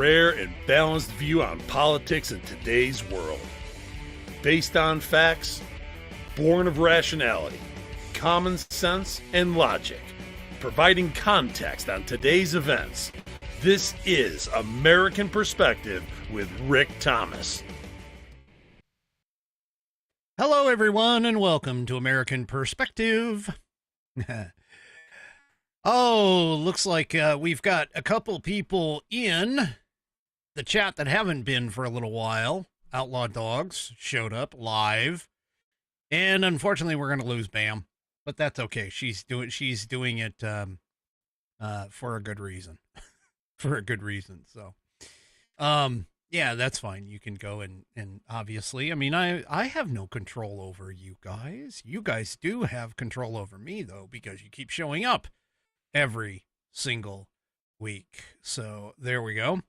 rare and balanced view on politics in today's world. Based on facts, born of rationality, common sense, and logic, providing context on today's events. This is American Perspective with Rick Thomas. Hello, everyone, and welcome to American Perspective. Oh, looks like we've got a couple people in the chat that haven't been for a little while. Outlaw Dogs showed up live, and unfortunately, we're going to lose Bam, but that's okay. She's doing it for a good reason, for a good reason. So, yeah, that's fine. You can go and obviously, I mean, I have no control over you guys. You guys do have control over me, though, because you keep showing up every single week. So there we go.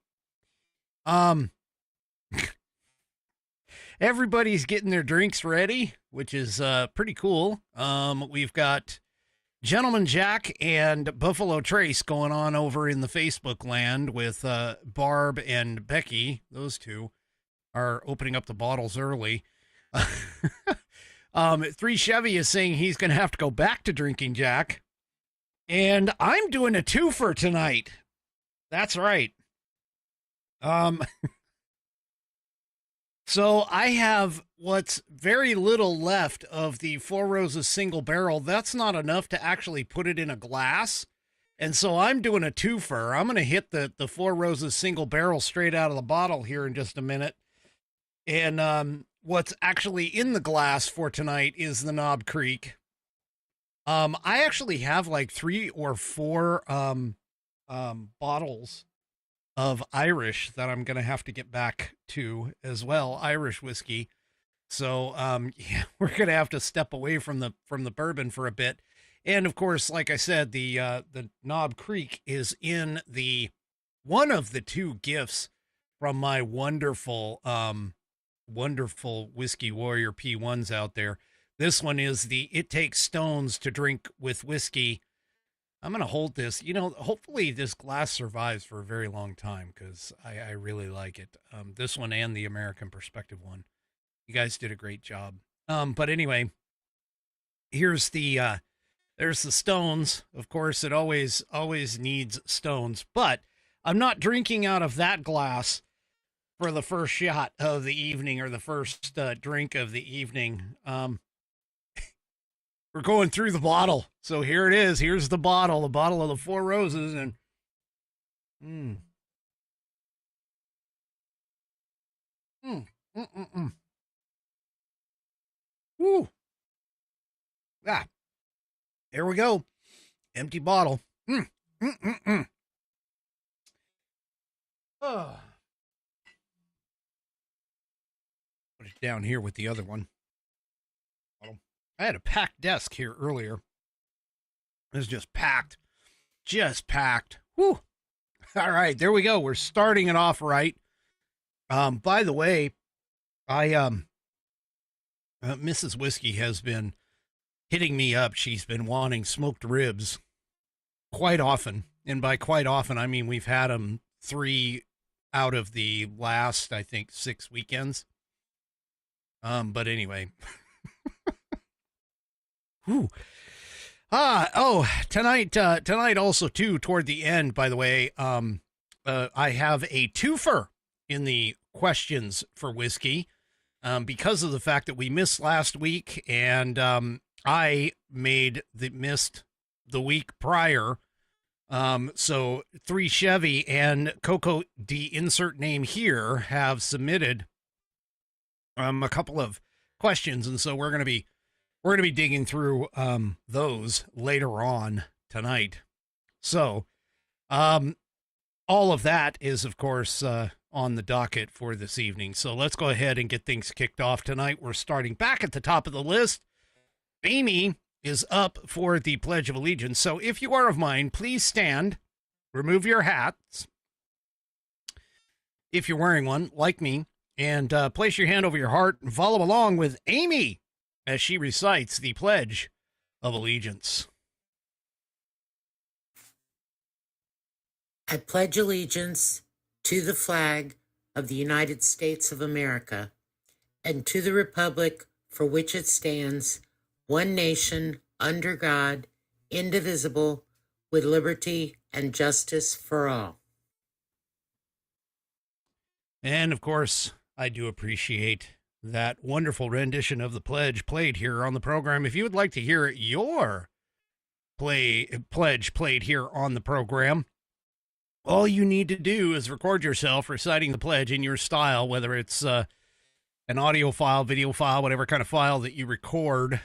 Everybody's getting their drinks ready, which is pretty cool. We've got Gentleman Jack and Buffalo Trace going on over in the Facebook land with Barb and Becky. Those two are opening up the bottles early. 3 Chevy is saying he's going to have to go back to drinking Jack. And I'm doing a twofer tonight. That's right. So I have what's very little left of the Four Roses single barrel. That's not enough to actually put it in a glass. And so I'm doing a twofer. I'm going to hit the Four Roses single barrel straight out of the bottle here in just a minute. And what's actually in the glass for tonight is the Knob Creek. I actually have like 3 or 4 bottles of Irish that I'm going to have to get back to as well, Irish whiskey. So, yeah, we're going to have to step away from the bourbon for a bit. And of course, like I said, the Knob Creek is in one of the 2 gifts from my wonderful Whiskey Warrior P1s out there. This one is the It Takes Stones to Drink with Whiskey. I'm going to hold this. You know, hopefully this glass survives for a very long time because I really like it. This one and the American Perspective one. You guys did a great job. But anyway, there's the Stones. Of course, it always needs Stones. But I'm not drinking out of that glass for the first shot of the evening or the first drink of the evening. We're going through the bottle. So here it is. Here's the bottle of the Four Roses. And Woo. Ah, there we go. Empty bottle. Oh. Put it down here with the other one. I had a packed desk here earlier. It was just packed. Whew. All right, there we go. We're starting it off right. By the way, Mrs. Whiskey has been hitting me up. She's been wanting smoked ribs quite often. And by quite often, I mean we've had them 3 out of the last, I think, 6 weekends. But anyway. Whew. Tonight also too, toward the end, by the way, I have a twofer in the questions for whiskey, because of the fact that we missed last week and, I missed the week prior. So 3 Chevy and Coco D insert name here have submitted, a couple of questions. And so we're going to be digging through those later on tonight. So all of that is, of course, on the docket for this evening. So let's go ahead and get things kicked off tonight. We're starting back at the top of the list. Amy is up for the Pledge of Allegiance. So if you are of mine, please stand, remove your hats, if you're wearing one, like me, and place your hand over your heart and follow along with Amy as she recites the Pledge of Allegiance. I pledge allegiance to the flag of the United States of America, and to the republic for which it stands, one nation, under God, indivisible, with liberty and justice for all. And of course, I do appreciate that wonderful rendition of the pledge played here on the program. If you would like to hear your pledge played here on the program, all you need to do is record yourself reciting the pledge in your style, whether it's an audio file, video file, whatever kind of file that you record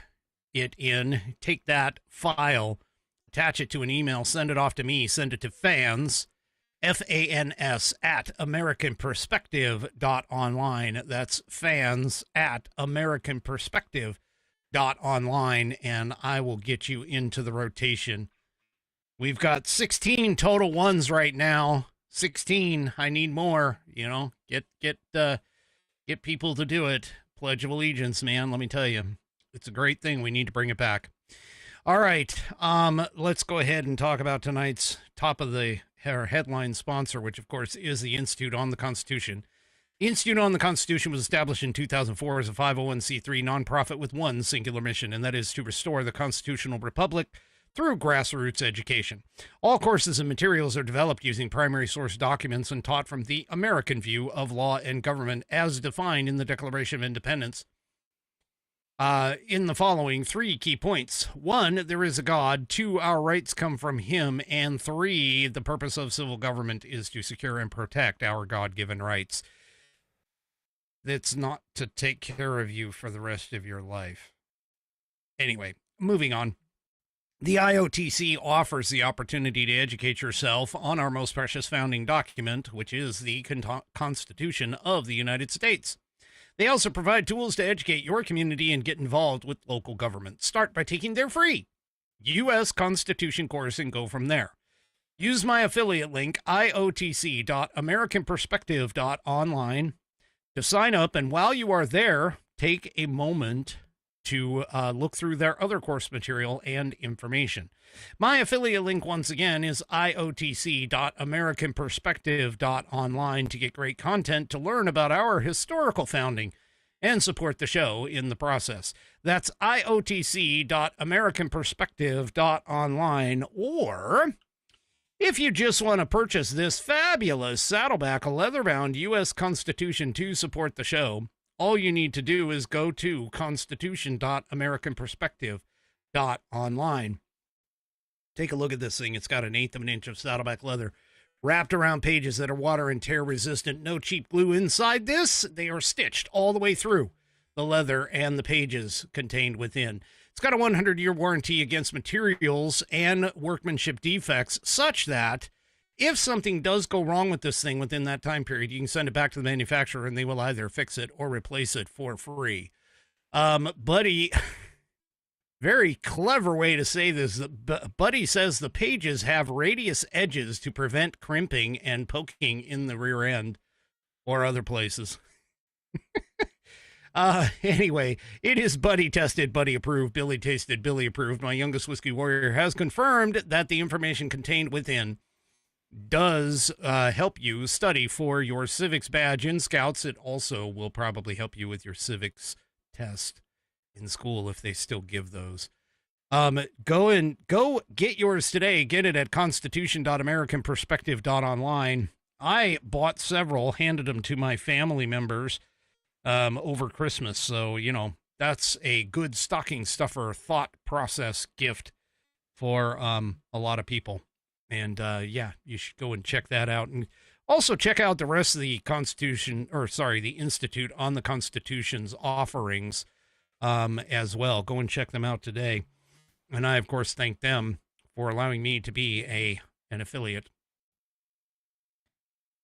it in. Take that file, attach it to an email, send it off to me, send it to fans, FANS, at AmericanPerspective.online. That's fans at AmericanPerspective.online, and I will get you into the rotation. We've got 16 total ones right now. 16. I need more. You know, get people to do it. Pledge of Allegiance, man. Let me tell you, it's a great thing. We need to bring it back. All right. Let's go ahead and talk about tonight's top of the headline sponsor, which of course is the Institute on the Constitution. The Institute on the Constitution was established in 2004 as a 501c3 nonprofit with one singular mission, and that is to restore the constitutional republic through grassroots education. All courses and materials are developed using primary source documents and taught from the American view of law and government as defined in the Declaration of Independence. In the following 3 key points. 1, there is a God. 2, our rights come from him. And 3, the purpose of civil government is to secure and protect our God-given rights. It's not to take care of you for the rest of your life. Anyway, moving on. The IOTC offers the opportunity to educate yourself on our most precious founding document, which is the Constitution of the United States. They also provide tools to educate your community and get involved with local government. Start by taking their free U.S. Constitution course and go from there. Use my affiliate link, iotc.americanperspective.online, to sign up, and while you are there, take a moment to look through their other course material and information. My affiliate link, once again, is iotc.americanperspective.online to get great content to learn about our historical founding and support the show in the process. That's iotc.americanperspective.online. Or if you just want to purchase this fabulous Saddleback leather-bound U.S. Constitution to support the show, all you need to do is go to constitution.americanperspective.online. Take a look at this thing. It's got 1/8 of an inch of Saddleback leather wrapped around pages that are water and tear resistant. No cheap glue inside this. They are stitched all the way through the leather and the pages contained within. It's got a 100-year warranty against materials and workmanship defects, such that if something does go wrong with this thing within that time period, you can send it back to the manufacturer and they will either fix it or replace it for free. Buddy, very clever way to say this. Buddy says the pages have radius edges to prevent crimping and poking in the rear end or other places. Anyway, it is Buddy tested, Buddy approved, Billy tasted, Billy approved. My youngest whiskey warrior has confirmed that the information contained within does help you study for your civics badge in Scouts. It also will probably help you with your civics test in school if they still give those. Go get yours today. Get it at constitution.americanperspective.online. I bought several, handed them to my family members over Christmas. So, you know, that's a good stocking stuffer thought process gift for a lot of people. And yeah, you should go and check that out. And also check out the rest of the the Institute on the Constitution's offerings as well. Go and check them out today. And I, of course, thank them for allowing me to be an affiliate.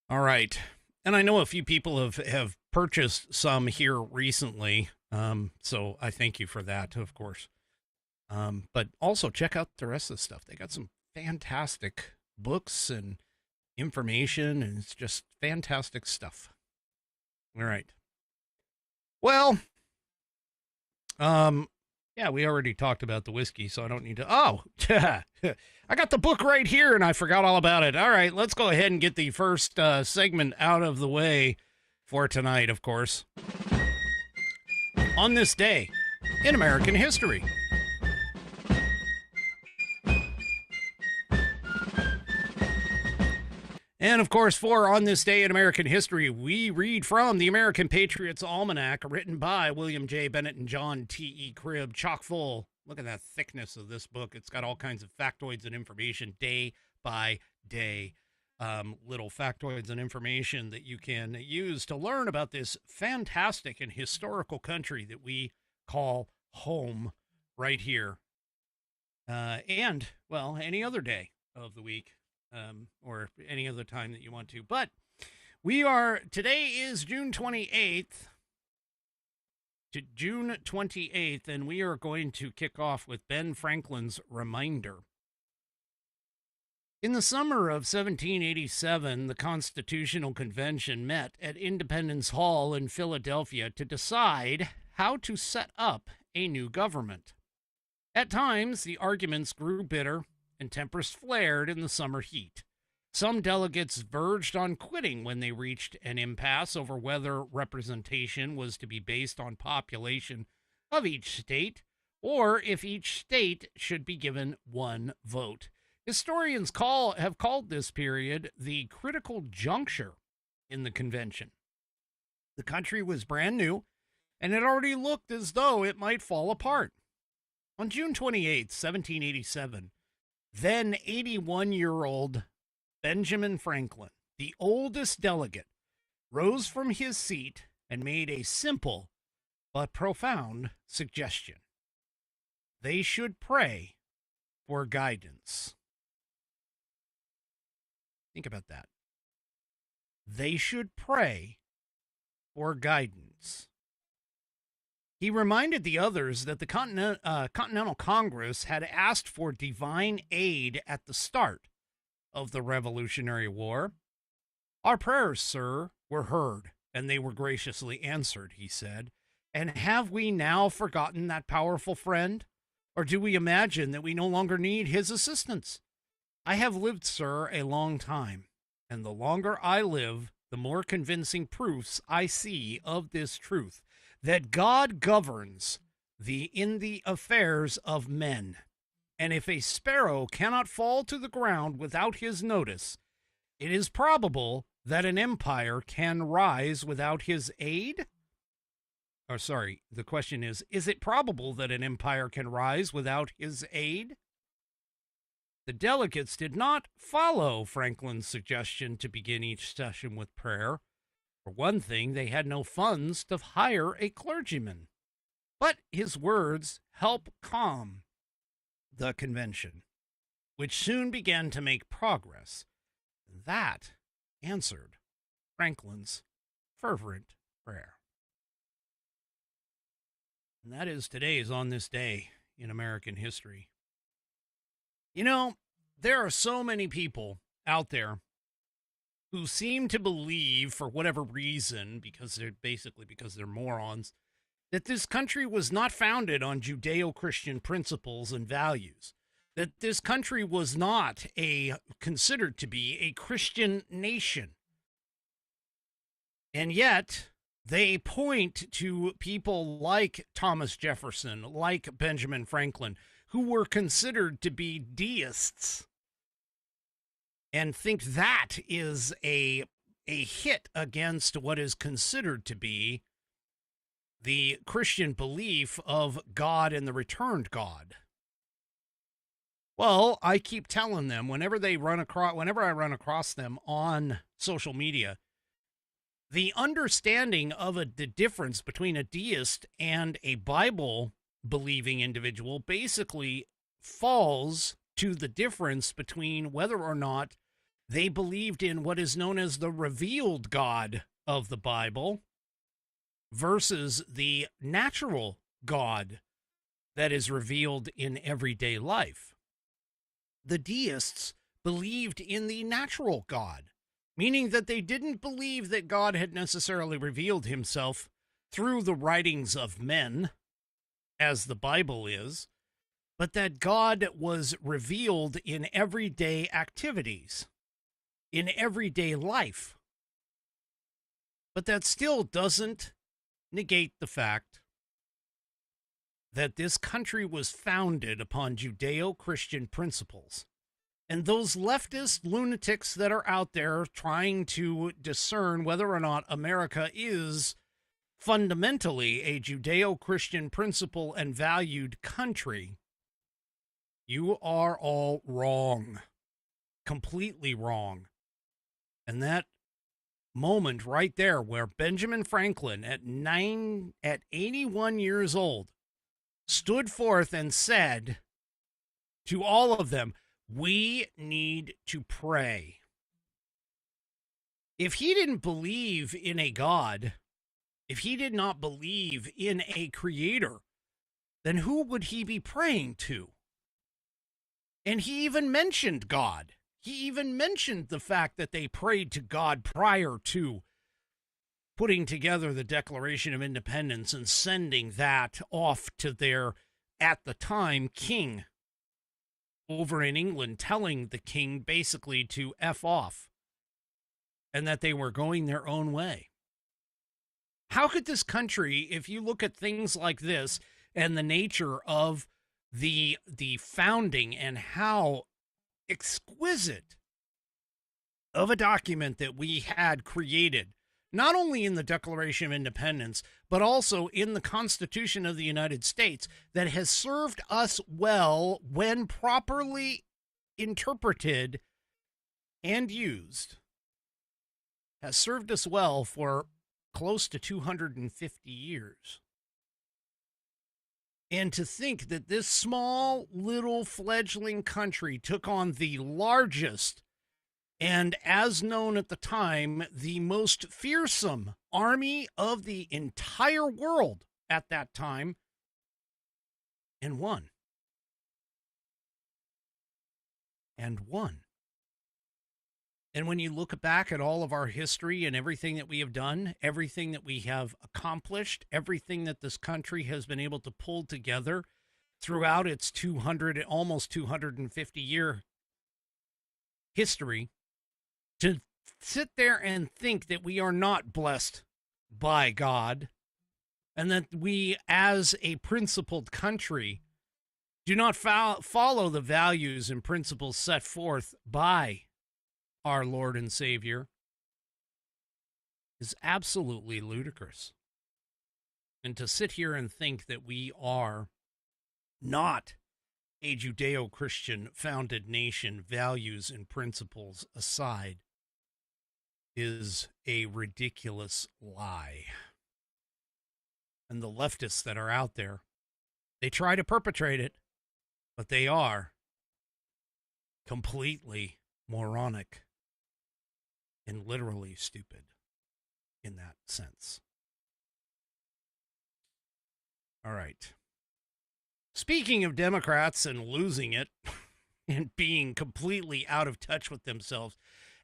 All right. And I know a few people have purchased some here recently. So I thank you for that, of course. But also check out the rest of the stuff. They got some fantastic books and information, and it's just fantastic stuff. All right. Well, Yeah, we already talked about the whiskey, so I don't need to. Oh, I got the book right here, and I forgot all about it. All right, let's go ahead and get the first segment out of the way for tonight, of course. On this day in American history. And, of course, for On This Day in American History, we read from the American Patriots Almanac, written by William J. Bennett and John T.E. Cribb, chock full. Look at that thickness of this book. It's got all kinds of factoids and information day by day. Little factoids and information that you can use to learn about this fantastic and historical country that we call home right here. And, well, any other day of the week. Or any other time that you want to. But today is June 28th, and we are going to kick off with Ben Franklin's reminder. In the summer of 1787, the Constitutional Convention met at Independence Hall in Philadelphia to decide how to set up a new government. At times, the arguments grew bitter, and tempers flared in the summer heat. Some delegates verged on quitting when they reached an impasse over whether representation was to be based on population of each state, or if each state should be given one vote. Historians have called this period the critical juncture in the convention. The country was brand new, and it already looked as though it might fall apart. On June 28, 1787, then 81-year-old Benjamin Franklin, the oldest delegate, rose from his seat and made a simple but profound suggestion. They should pray for guidance. Think about that. They should pray for guidance. He reminded the others that the Continental Congress had asked for divine aid at the start of the Revolutionary War. Our prayers, sir, were heard, and they were graciously answered, he said. And have we now forgotten that powerful friend? Or do we imagine that we no longer need his assistance? I have lived, sir, a long time, and the longer I live, the more convincing proofs I see of this truth, that God governs in the affairs of men. And if a sparrow cannot fall to the ground without his notice, it is probable that an empire can rise without his aid? The question is it probable that an empire can rise without his aid? The delegates did not follow Franklin's suggestion to begin each session with prayer. For one thing, they had no funds to hire a clergyman. But his words helped calm the convention, which soon began to make progress. That answered Franklin's fervent prayer. And that is today's On This Day in American History. You know, there are so many people out there who seem to believe, for whatever reason, because they're morons, that this country was not founded on Judeo-Christian principles and values, that this country was not considered to be a Christian nation. And yet, they point to people like Thomas Jefferson, like Benjamin Franklin, who were considered to be deists, and think that is a hit against what is considered to be the Christian belief of God and the returned God. Well, I keep telling them whenever I run across them on social media, the understanding of the difference between a deist and a Bible-believing individual basically falls to the difference between whether or not they believed in what is known as the revealed God of the Bible versus the natural God that is revealed in everyday life. The deists believed in the natural God, meaning that they didn't believe that God had necessarily revealed himself through the writings of men, as the Bible is, but that God was revealed in everyday activities, in everyday life. But that still doesn't negate the fact that this country was founded upon Judeo-Christian principles. And those leftist lunatics that are out there trying to discern whether or not America is fundamentally a Judeo-Christian principle and valued country, you are all wrong. Completely wrong. And that moment right there where Benjamin Franklin at 81 years old stood forth and said to all of them, we need to pray. If he didn't believe in a God, if he did not believe in a creator, then who would he be praying to? And he even mentioned God. He even mentioned the fact that they prayed to God prior to putting together the Declaration of Independence and sending that off to their, at the time, king over in England, telling the king basically to F off and that they were going their own way. How could this country, if you look at things like this and the nature of the founding and how exquisite of a document that we had created, not only in the Declaration of Independence, but also in the Constitution of the United States, that has served us well when properly interpreted and used, has served us well for close to 250 years. And to think that this small little fledgling country took on the largest and, as known at the time, the most fearsome army of the entire world at that time, and won. And won. And when you look back at all of our history and everything that we have done, everything that we have accomplished, everything that this country has been able to pull together throughout its almost 250-year history, to sit there and think that we are not blessed by God and that we, as a principled country, do not follow the values and principles set forth by our Lord and Savior, is absolutely ludicrous. And to sit here and think that we are not a Judeo-Christian founded nation, values and principles aside, is a ridiculous lie. And the leftists that are out there, they try to perpetrate it, but they are completely moronic and literally stupid in that sense. All right. Speaking of Democrats and losing it and being completely out of touch with themselves,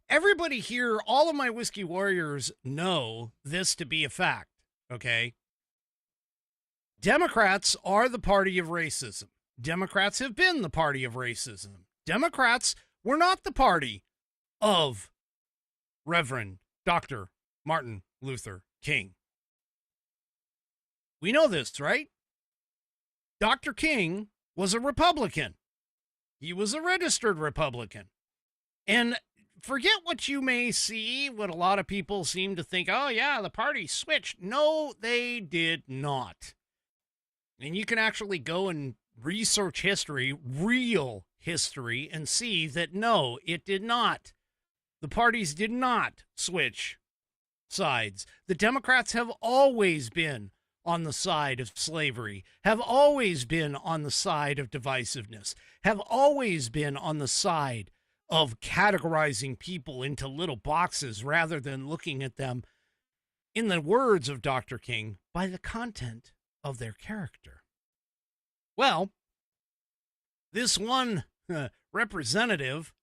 everybody here, all of my Whiskey Warriors know this to be a fact, okay? Democrats are the party of racism. Democrats have been the party of racism. Democrats were not the party of Reverend Dr. Martin Luther King. We know this, right? Dr. King was a Republican. He was a registered Republican. And forget what you may see, what a lot of people seem to think, oh yeah, the party switched. No, they did not. And you can actually go and research history, real history, and see that no, it did not. The parties did not switch sides. The Democrats have always been on the side of slavery, have always been on the side of divisiveness, have always been on the side of categorizing people into little boxes rather than looking at them, in the words of Dr. King, by the content of their character. Well, this one representative,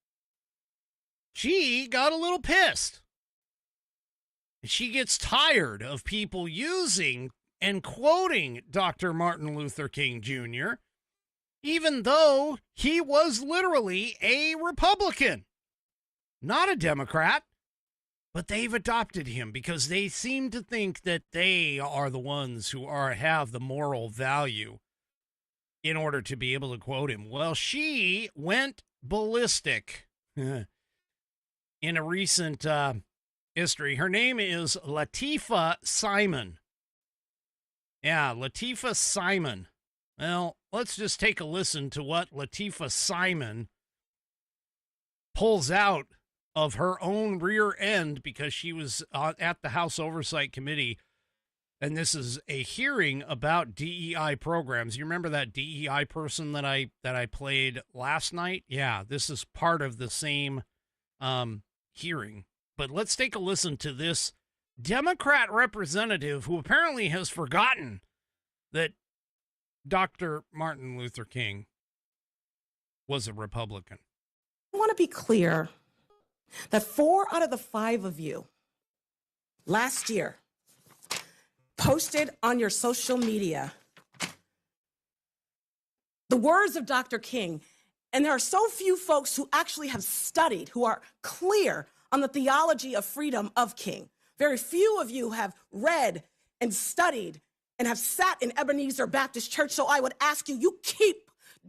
she got a little pissed. She gets tired of people using and quoting Dr. Martin Luther King Jr., even though he was literally a Republican, not a Democrat. But they've adopted him because they seem to think that they are the ones who have the moral value in order to be able to quote him. Well, she went ballistic in a recent history. Her name is Latifah Simon. Yeah, Latifah Simon. Well, let's just take a listen to what Latifah Simon pulls out of her own rear end, because she was at the House Oversight Committee, and this is a hearing about DEI programs. You remember that DEI person that I played last night? Yeah, this is part of the same hearing. But let's take a listen to this Democrat representative who apparently has forgotten that Dr. Martin Luther King was a Republican. I want to be clear that 4 out of the 5 of you last year posted on your social media the words of Dr. King. And there are so few folks who actually have studied, who are clear on the theology of freedom of King. Very few of you have read and studied and have sat in Ebenezer Baptist Church. So I would ask you, you keep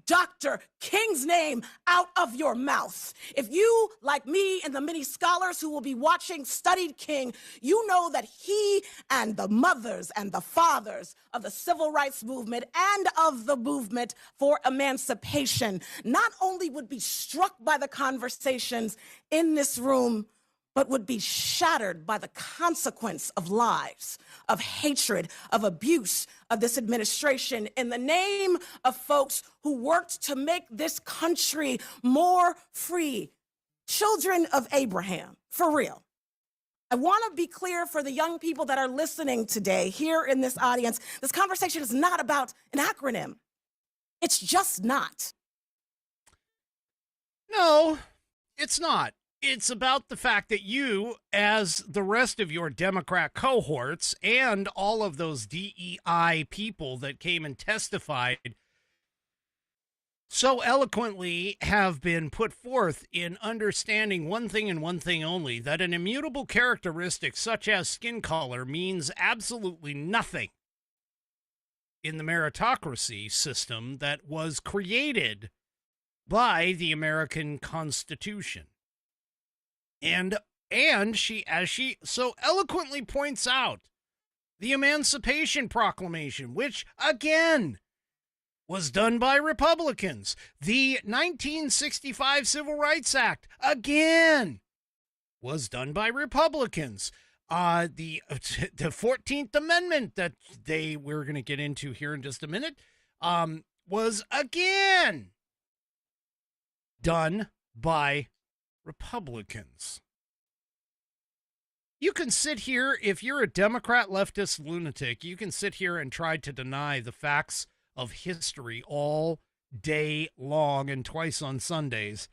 Dr. King's name out of your mouth. If you, like me and the many scholars who will be watching, studied King, you know that he and the mothers and the fathers of the civil rights movement and of the movement for emancipation not only would be struck by the conversations in this room, but would be shattered by the consequence of lies, of hatred, of abuse of this administration in the name of folks who worked to make this country more free. Children of Abraham, for real. I want to be clear for the young people that are listening today here in this audience, this conversation is not about an acronym. It's just not. No, it's not. It's about the fact that you, as the rest of your Democrat cohorts and all of those DEI people that came and testified so eloquently, have been put forth in understanding one thing and one thing only, that an immutable characteristic such as skin color means absolutely nothing in the meritocracy system that was created by the American Constitution. And she, as she so eloquently points out, the Emancipation Proclamation, which, again, was done by Republicans. The 1965 Civil Rights Act, again, was done by Republicans. The 14th Amendment that we're going to get into here in just a minute, was, again, done by Republicans. You can sit here, if you're a Democrat leftist lunatic, you can sit here and try to deny the facts of history all day long and twice on Sundays.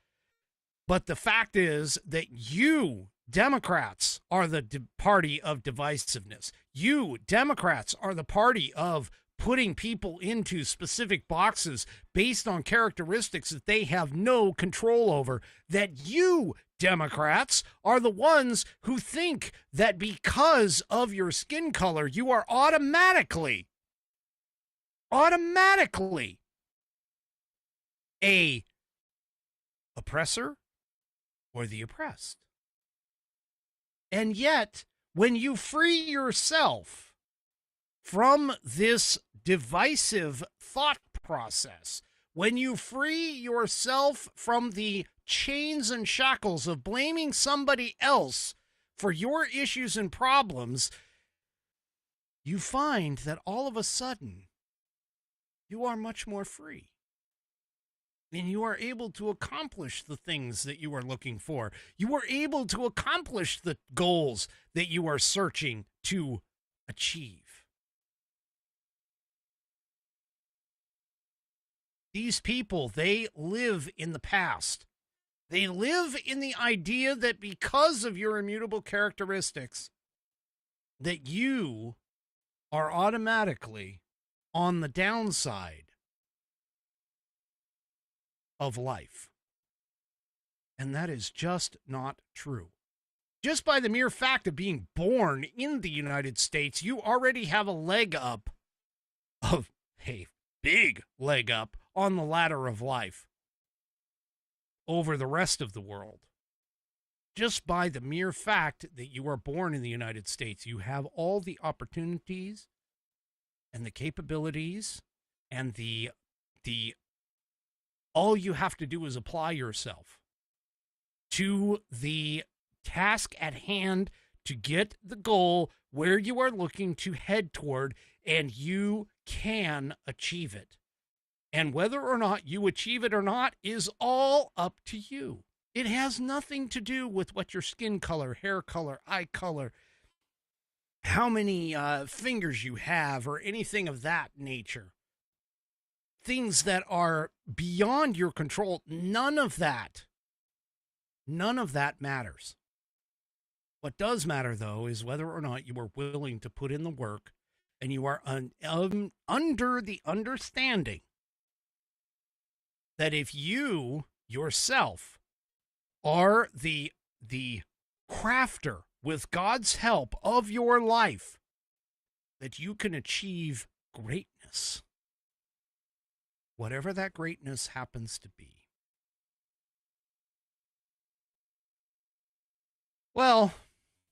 But the fact is that you, Democrats, are the party of divisiveness. You, Democrats, are the party of putting people into specific boxes based on characteristics that they have no control over. That you, Democrats, are the ones who think that because of your skin color, you are automatically a oppressor or the oppressed. And yet, when you free yourself from this divisive thought process, when you free yourself from the chains and shackles of blaming somebody else for your issues and problems, you find that all of a sudden you are much more free. And you are able to accomplish the things that you are looking for. You are able to accomplish the goals that you are searching to achieve. These people, they live in the past. They live in the idea that because of your immutable characteristics, that you are automatically on the downside of life. And that is just not true. Just by the mere fact of being born in the United States, you already have a leg up, of a big leg up on the ladder of life over the rest of the world. Just by the mere fact that you are born in the United States, you have all the opportunities and the capabilities and the all you have to do is apply yourself to the task at hand to get the goal where you are looking to head toward, and you can achieve it. And whether or not you achieve it or not is all up to you. It has nothing to do with what your skin color, hair color, eye color, how many fingers you have, or anything of that nature. Things that are beyond your control, none of that matters. What does matter, though, is whether or not you are willing to put in the work and you are under the understanding that if you yourself are the crafter with God's help of your life, that you can achieve greatness, whatever that greatness happens to be. Well,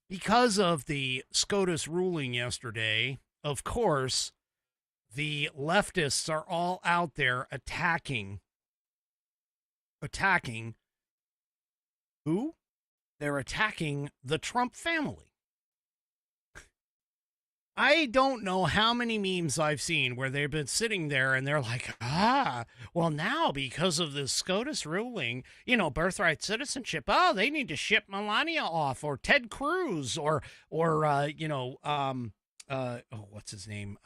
because of the SCOTUS ruling yesterday, of course, the leftists are all out there attacking who? They're attacking the Trump family. I don't know how many memes I've seen where they've been sitting there and they're like, well, now because of this SCOTUS ruling, birthright citizenship, they need to ship Melania off, or Ted Cruz, or what's his name?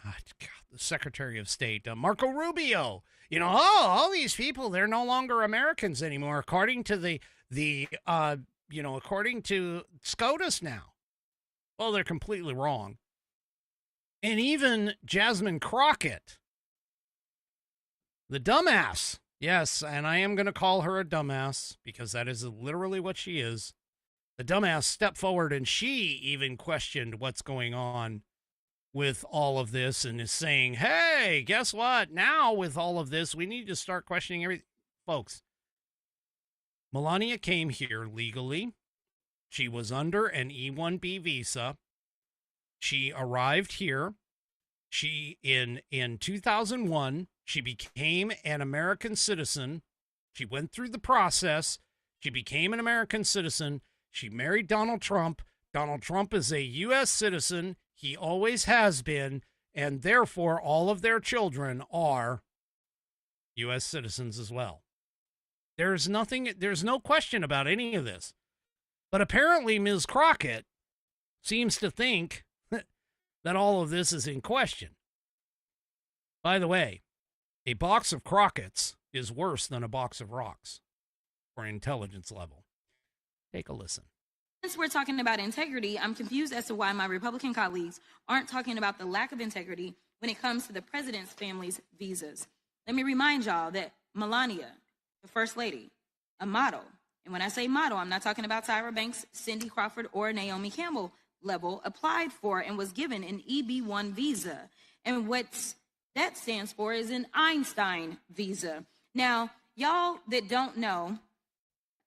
The Secretary of State, Marco Rubio. All these people, they're no longer Americans anymore, according to according to SCOTUS now. Well, they're completely wrong. And even Jasmine Crockett, the dumbass. Yes, and I am going to call her a dumbass because that is literally what she is. The dumbass stepped forward and she even questioned what's going on with all of this and is saying, hey, guess what? Now with all of this, we need to start questioning everything. Folks, Melania came here legally. She was under an E-1B visa. She arrived here. In 2001, she became an American citizen. She went through the process. She became an American citizen. She married Donald Trump. Donald Trump is a U.S. citizen. He always has been, and therefore all of their children are U.S. citizens as well. There's no question about any of this. But apparently Ms. Crockett seems to think that all of this is in question. By the way, a box of Crockett's is worse than a box of rocks for intelligence level. Take a listen. Since we're talking about integrity, I'm confused as to why my Republican colleagues aren't talking about the lack of integrity when it comes to the president's family's visas. Let me remind y'all that Melania, the First Lady, a model, and when I say model, I'm not talking about Tyra Banks, Cindy Crawford, or Naomi Campbell level, applied for and was given an EB-1 visa. And what that stands for is an Einstein visa. Now, y'all that don't know,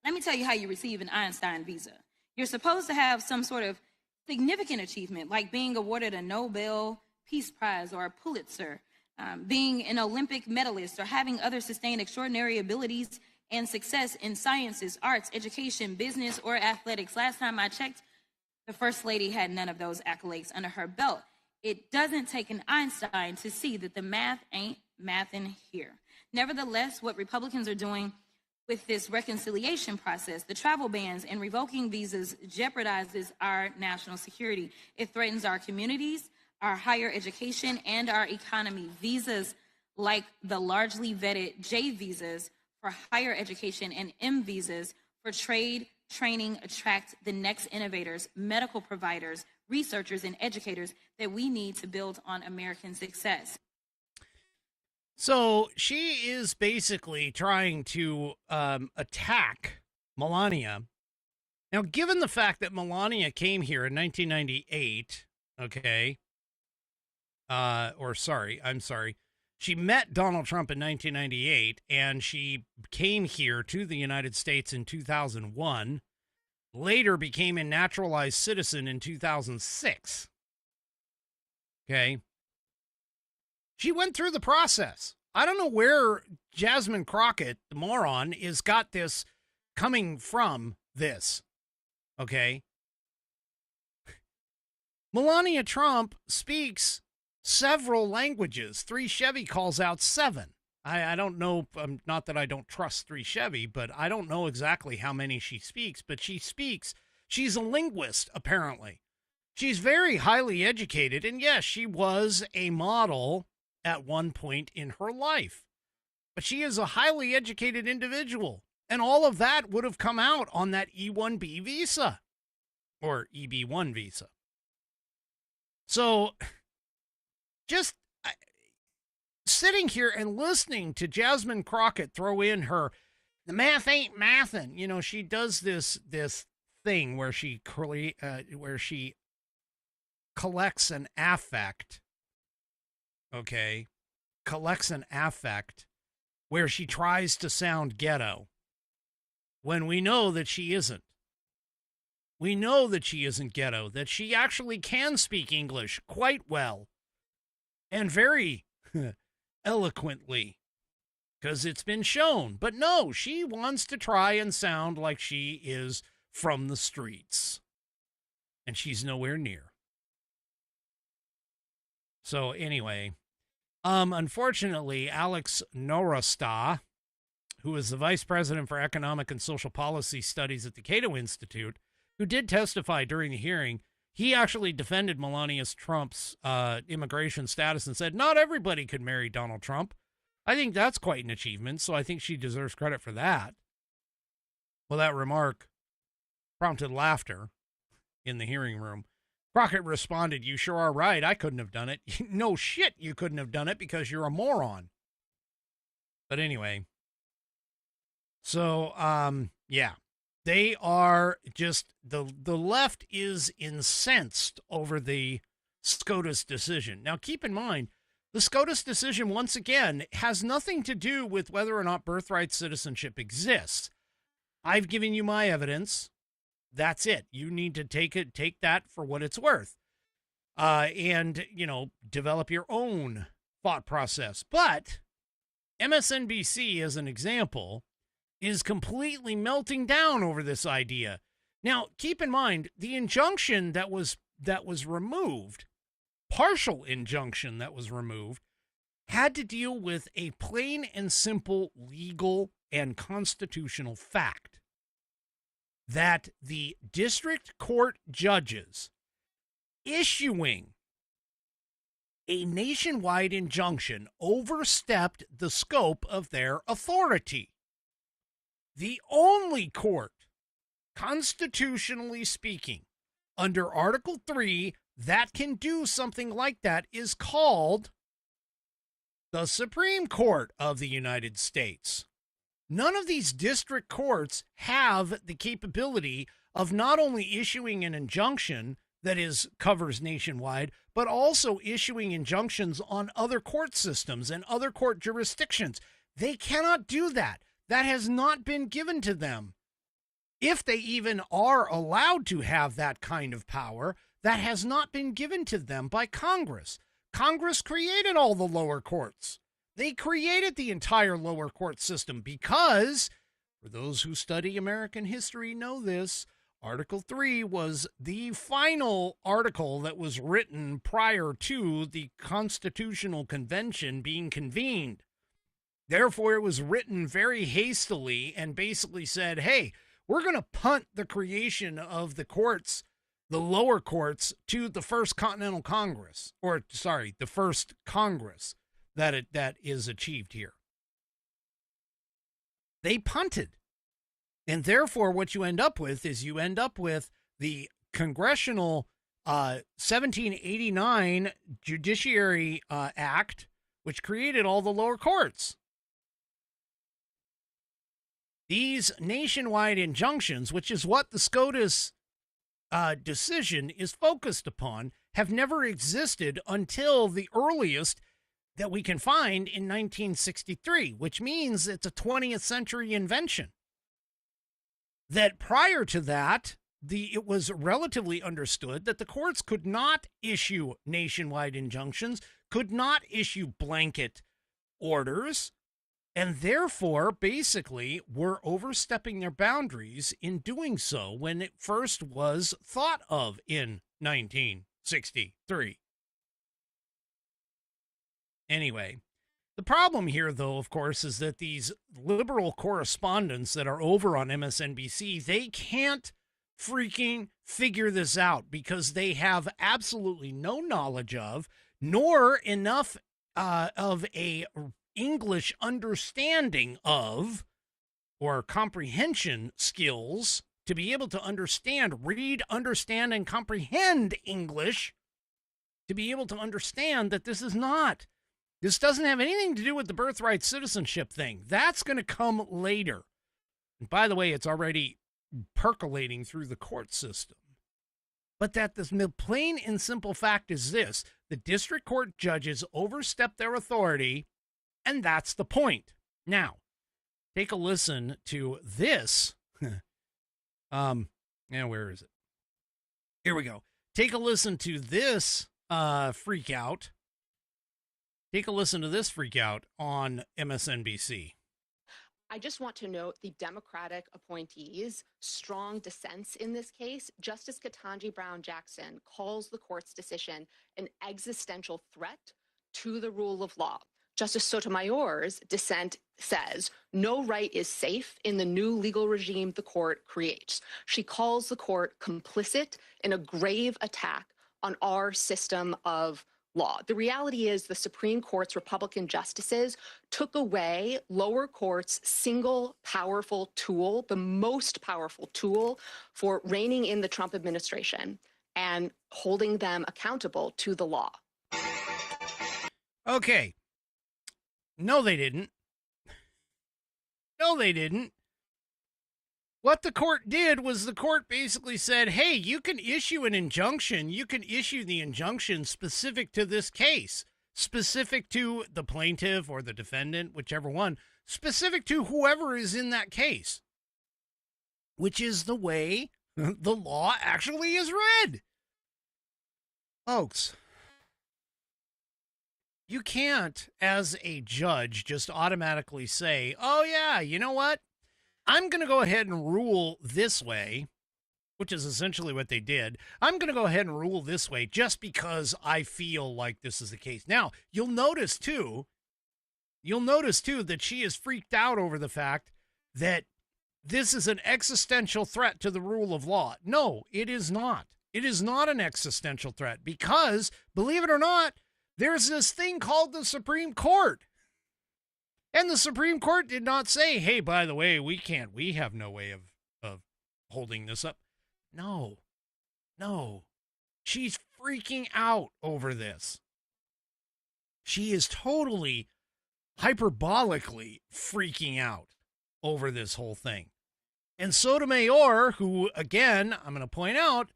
let me tell you how you receive an Einstein visa. You're supposed to have some sort of significant achievement, like being awarded a Nobel Peace Prize or a Pulitzer, being an Olympic medalist, or having other sustained extraordinary abilities and success in sciences, arts, education, business, or athletics. Last time I checked, the First Lady had none of those accolades under her belt. It doesn't take an Einstein to see that the math ain't mathin' here. Nevertheless, what Republicans are doing with this reconciliation process, the travel bans and revoking visas, jeopardizes our national security. It threatens our communities, our higher education, and our economy. Visas like the largely vetted J visas for higher education and M visas for trade, training, attract the next innovators, medical providers, researchers, and educators that we need to build on American success. So she is basically trying to attack Melania. Now, given the fact that Melania came here in 1998, okay, she met Donald Trump in 1998, and she came here to the United States in 2001, later became a naturalized citizen in 2006, okay? She went through the process. I don't know where Jasmine Crockett, the moron, is got this coming from this, okay? Melania Trump speaks several languages. 3 Chevy calls out 7. I don't know, not that I don't trust 3 Chevy, but I don't know exactly how many she speaks, but she speaks. She's a linguist, apparently. She's very highly educated, and yes, she was a model at one point in her life. But she is a highly educated individual, and all of that would have come out on that E-1B visa, or EB-1 visa. So, just sitting here and listening to Jasmine Crockett throw in her, the math ain't mathin'. You know, she does this thing where she collects an affect. Okay, collects an affect where she tries to sound ghetto when we know that she isn't. We know that she isn't ghetto, that she actually can speak English quite well and very eloquently, because it's been shown. But no, she wants to try and sound like she is from the streets, and she's nowhere near. So anyway, unfortunately, Alex Norasta, who is the Vice President for Economic and Social Policy Studies at the Cato Institute, who did testify during the hearing, he actually defended Melania Trump's immigration status and said, not everybody could marry Donald Trump. I think that's quite an achievement, so I think she deserves credit for that. Well, that remark prompted laughter in the hearing room. Crockett responded, you sure are right. I couldn't have done it. No shit, you couldn't have done it because you're a moron. But anyway, so, yeah, they are just, the left is incensed over the SCOTUS decision. Now, keep in mind, the SCOTUS decision, once again, has nothing to do with whether or not birthright citizenship exists. I've given you my evidence. That's it. You need to take that for what it's worth. And, you know, develop your own thought process. But MSNBC, as an example, is completely melting down over this idea. Now, keep in mind, the injunction that was removed, partial injunction that was removed, had to deal with a plain and simple legal and constitutional fact that the district court judges issuing a nationwide injunction overstepped the scope of their authority. The only court, constitutionally speaking, under Article 3 that can do something like that is called the Supreme Court of the United States. None of these district courts have the capability of not only issuing an injunction that covers nationwide, but also issuing injunctions on other court systems and other court jurisdictions. They cannot do that. That has not been given to them. If they even are allowed to have that kind of power, that has not been given to them by Congress. Congress created all the lower courts. They created the entire lower court system because, for those who study American history know this, Article 3 was the final article that was written prior to the Constitutional Convention being convened. Therefore, it was written very hastily and basically said, hey, we're going to punt the creation of the courts, the lower courts, to the First Continental Congress, the First Congress that is achieved here. They punted. And therefore, what you end up with is the congressional 1789 Judiciary Act, which created all the lower courts. These nationwide injunctions, which is what the SCOTUS decision is focused upon, have never existed until the earliest that we can find in 1963, which means it's a 20th century invention. That prior to that, it was relatively understood that the courts could not issue nationwide injunctions, could not issue blanket orders, and therefore basically were overstepping their boundaries in doing so when it first was thought of in 1963. Anyway, the problem here, though, of course, is that these liberal correspondents that are over on MSNBC, they can't freaking figure this out because they have absolutely no knowledge of, nor enough of a English understanding of, or comprehension skills to be able to understand, read, understand, and comprehend English, to be able to understand that this doesn't have anything to do with the birthright citizenship thing. That's going to come later. And by the way, it's already percolating through the court system. But that the plain and simple fact is this: the district court judges overstep their authority, and that's the point. Now, take a listen to this. Where is it? Here we go. Take a listen to this freak out. Take a listen to this freak out on MSNBC. I just want to note the Democratic appointees' strong dissents in this case. Justice Ketanji Brown Jackson calls the court's decision an existential threat to the rule of law. Justice Sotomayor's dissent says no right is safe in the new legal regime the court creates. She calls the court complicit in a grave attack on our system of law. The reality is the Supreme Court's Republican justices took away lower courts' single powerful tool, the most powerful tool for reining in the Trump administration and holding them accountable to the law. Okay. No, they didn't. No, they didn't. What the court did was the court basically said, hey, you can issue an injunction. You can issue the injunction specific to this case, specific to the plaintiff or the defendant, whichever one, specific to whoever is in that case, which is the way the law actually is read. Folks, you can't, as a judge, just automatically say, oh, yeah, you know what? I'm going to go ahead and rule this way, which is essentially what they did. I'm going to go ahead and rule this way just because I feel like this is the case. Now, you'll notice, too, that she is freaked out over the fact that this is an existential threat to the rule of law. No, it is not. It is not an existential threat because, believe it or not, there's this thing called the Supreme Court. And the Supreme Court did not say, hey, by the way, we have no way of holding this up. No. She's freaking out over this. She is totally hyperbolically freaking out over this whole thing. And Sotomayor, who, again, I'm going to point out,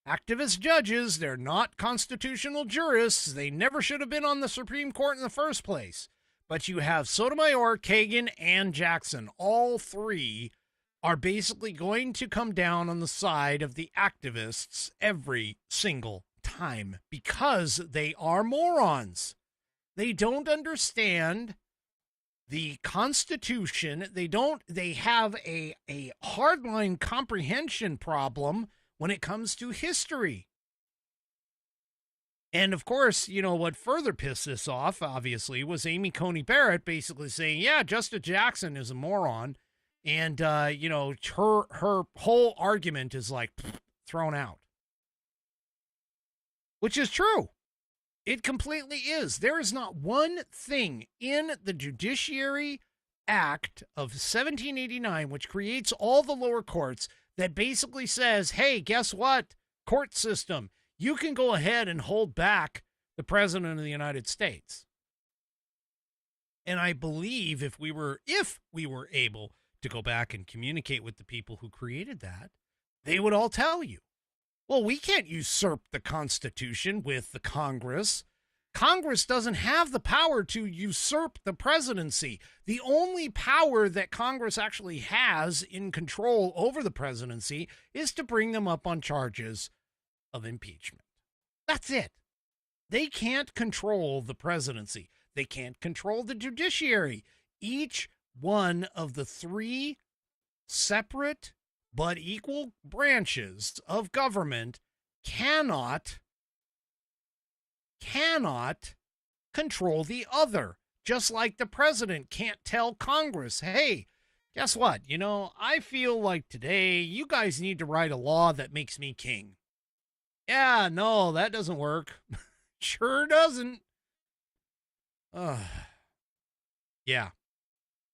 activist judges, they're not constitutional jurists. They never should have been on the Supreme Court in the first place. But you have Sotomayor, Kagan, and Jackson. All three are basically going to come down on the side of the activists every single time because they are morons. They don't understand the Constitution. They have a hardline comprehension problem when it comes to history. And, of course, you know, what further pissed this off, obviously, was Amy Coney Barrett basically saying, yeah, Justice Jackson is a moron. And, her whole argument is, like, thrown out. Which is true. It completely is. There is not one thing in the Judiciary Act of 1789, which creates all the lower courts, that basically says, hey, guess what? court system. You can go ahead and hold back the president of the United States. And I believe if we were able to go back and communicate with the people who created that, they would all tell you, well, we can't usurp the Constitution with the Congress. Congress doesn't have the power to usurp the presidency. The only power that Congress actually has in control over the presidency is to bring them up on charges of impeachment. That's it. They can't control the presidency. They can't control the judiciary. Each one of the three separate but equal branches of government cannot control the other. Just like the president can't tell Congress, hey, guess what? You know, I feel like today you guys need to write a law that makes me king. Yeah, no, that doesn't work. Sure doesn't. Yeah.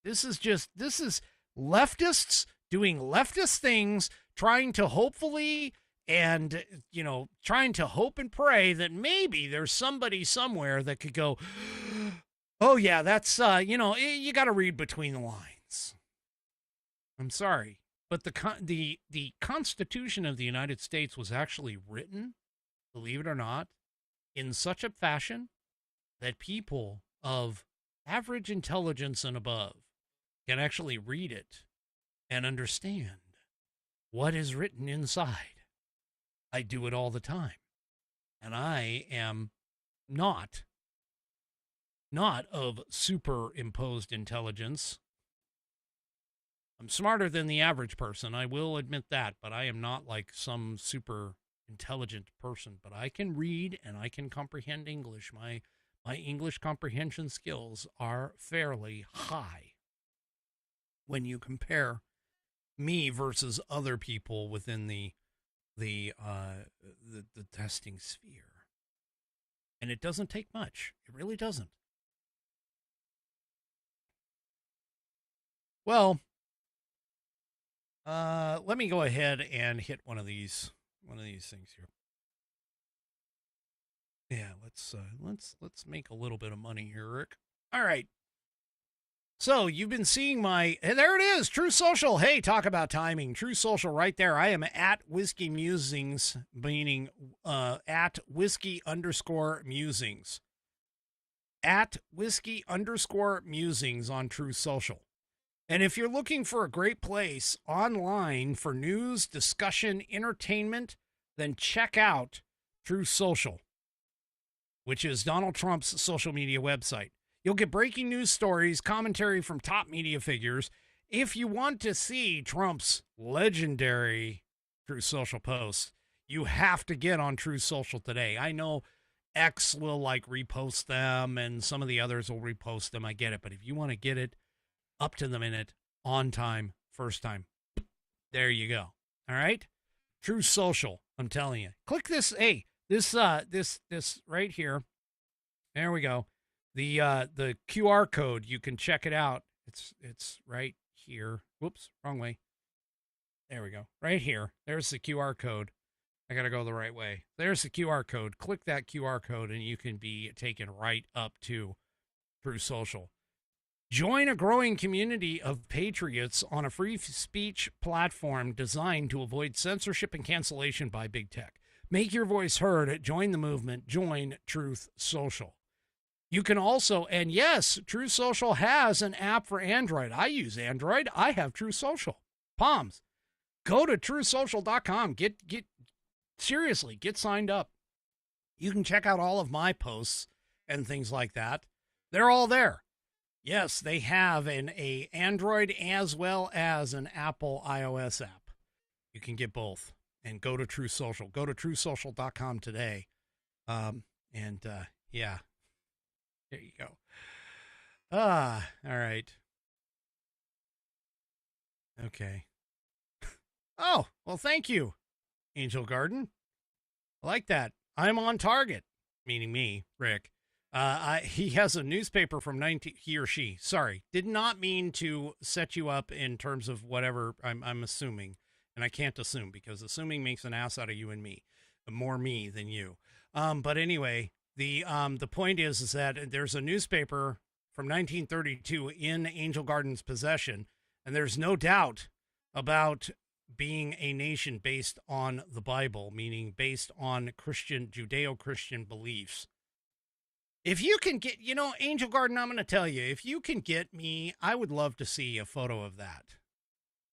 This is leftists doing leftist things, trying to hopefully and, you know, trying to hope and pray that maybe there's somebody somewhere that could go, oh, yeah, that's, you know, you got to read between the lines. I'm sorry, but the Constitution of the United States was actually written, believe it or not, in such a fashion that people of average intelligence and above can actually read it and understand what is written inside. I do it all the time. And I am not of superimposed intelligence. I'm smarter than the average person, I will admit that, but I am not like some super intelligent person. But I can read and I can comprehend English. My English comprehension skills are fairly high when you compare me versus other people within the testing sphere. And it doesn't take much. It really doesn't. Well, let me go ahead and hit one of these things here. Yeah, let's make a little bit of money here, Rick. All right. So you've been seeing there it is, True Social. Hey, talk about timing. True Social right there. I am at Whiskey Musings, meaning at Whiskey_Musings. At Whiskey_Musings on True Social. And if you're looking for a great place online for news, discussion, entertainment, then check out True Social, which is Donald Trump's social media website. You'll get breaking news stories, commentary from top media figures. If you want to see Trump's legendary True Social posts, you have to get on True Social today. I know X will repost them and some of the others will repost them. I get it. But if you want to get it up to the minute, on time, first time, there you go. All right? True Social, I'm telling you. Click this. Hey, this right here. There we go. The QR code, you can check it out. It's right here. Whoops, wrong way. There we go. Right here. There's the QR code. I got to go the right way. There's the QR code. Click that QR code and you can be taken right up to True Social. Join a growing community of patriots on a free speech platform designed to avoid censorship and cancellation by big tech. Make your voice heard. Join the movement. Join Truth Social. You can also, and yes, True Social has an app for Android. I use Android. I have True Social. Palms. Go to truesocial.com. Seriously, get signed up. You can check out all of my posts and things like that. They're all there. Yes, they have an Android as well as an Apple iOS app. You can get both. And go to True Social. Go to truesocial.com today. Yeah. There you go. All right. Okay. Oh, well, thank you, Angel Garden. I like that. I'm on target, meaning me, Rick. He has a newspaper from he or she. Sorry, did not mean to set you up in terms of whatever I'm assuming, and I can't assume because assuming makes an ass out of you and me. more me than you. But anyway, the point is that there's a newspaper from 1932 in Angel Garden's possession, and there's no doubt about being a nation based on the Bible, meaning based on Christian, Judeo-Christian beliefs. If you can get, Angel Garden, I'm going to tell you, if you can get me, I would love to see a photo of that.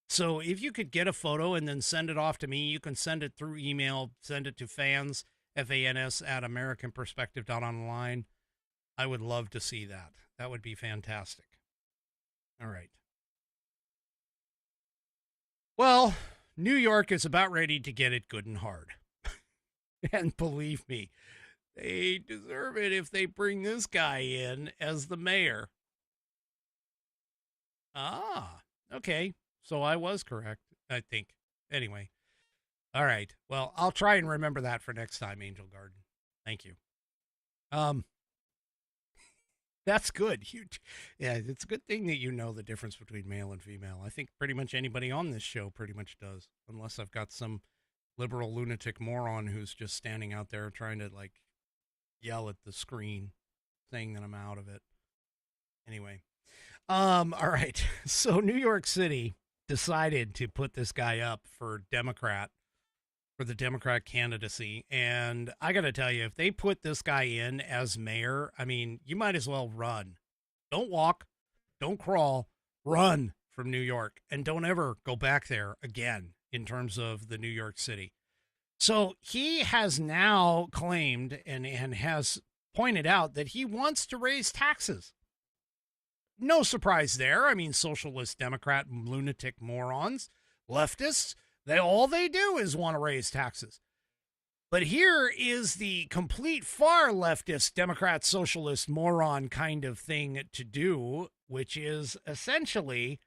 So if you could get a photo and then send it off to me, you can send it through email, send it to fans, FANS at AmericanPerspective.online. I would love to see that. That would be fantastic. All right. Well, New York is about ready to get it good and hard. And believe me, they deserve it if they bring this guy in as the mayor. Ah, okay. So I was correct, I think. Anyway. All right. Well, I'll try and remember that for next time, Angel Garden. Thank you. That's good. Yeah, it's a good thing that you know the difference between male and female. I think pretty much anybody on this show pretty much does, unless I've got some liberal lunatic moron who's just standing out there trying to yell at the screen, saying that I'm out of it. Anyway, all right. So New York City decided to put this guy up for the Democrat candidacy. And I got to tell you, if they put this guy in as mayor, I mean, you might as well run. Don't walk, don't crawl, run from New York, and don't ever go back there again in terms of the New York City. So he has now claimed and has pointed out that he wants to raise taxes. No surprise there. I mean, socialist, Democrat, lunatic morons, leftists, all they do is want to raise taxes. But here is the complete far leftist, Democrat, socialist, moron kind of thing to do, which is essentially,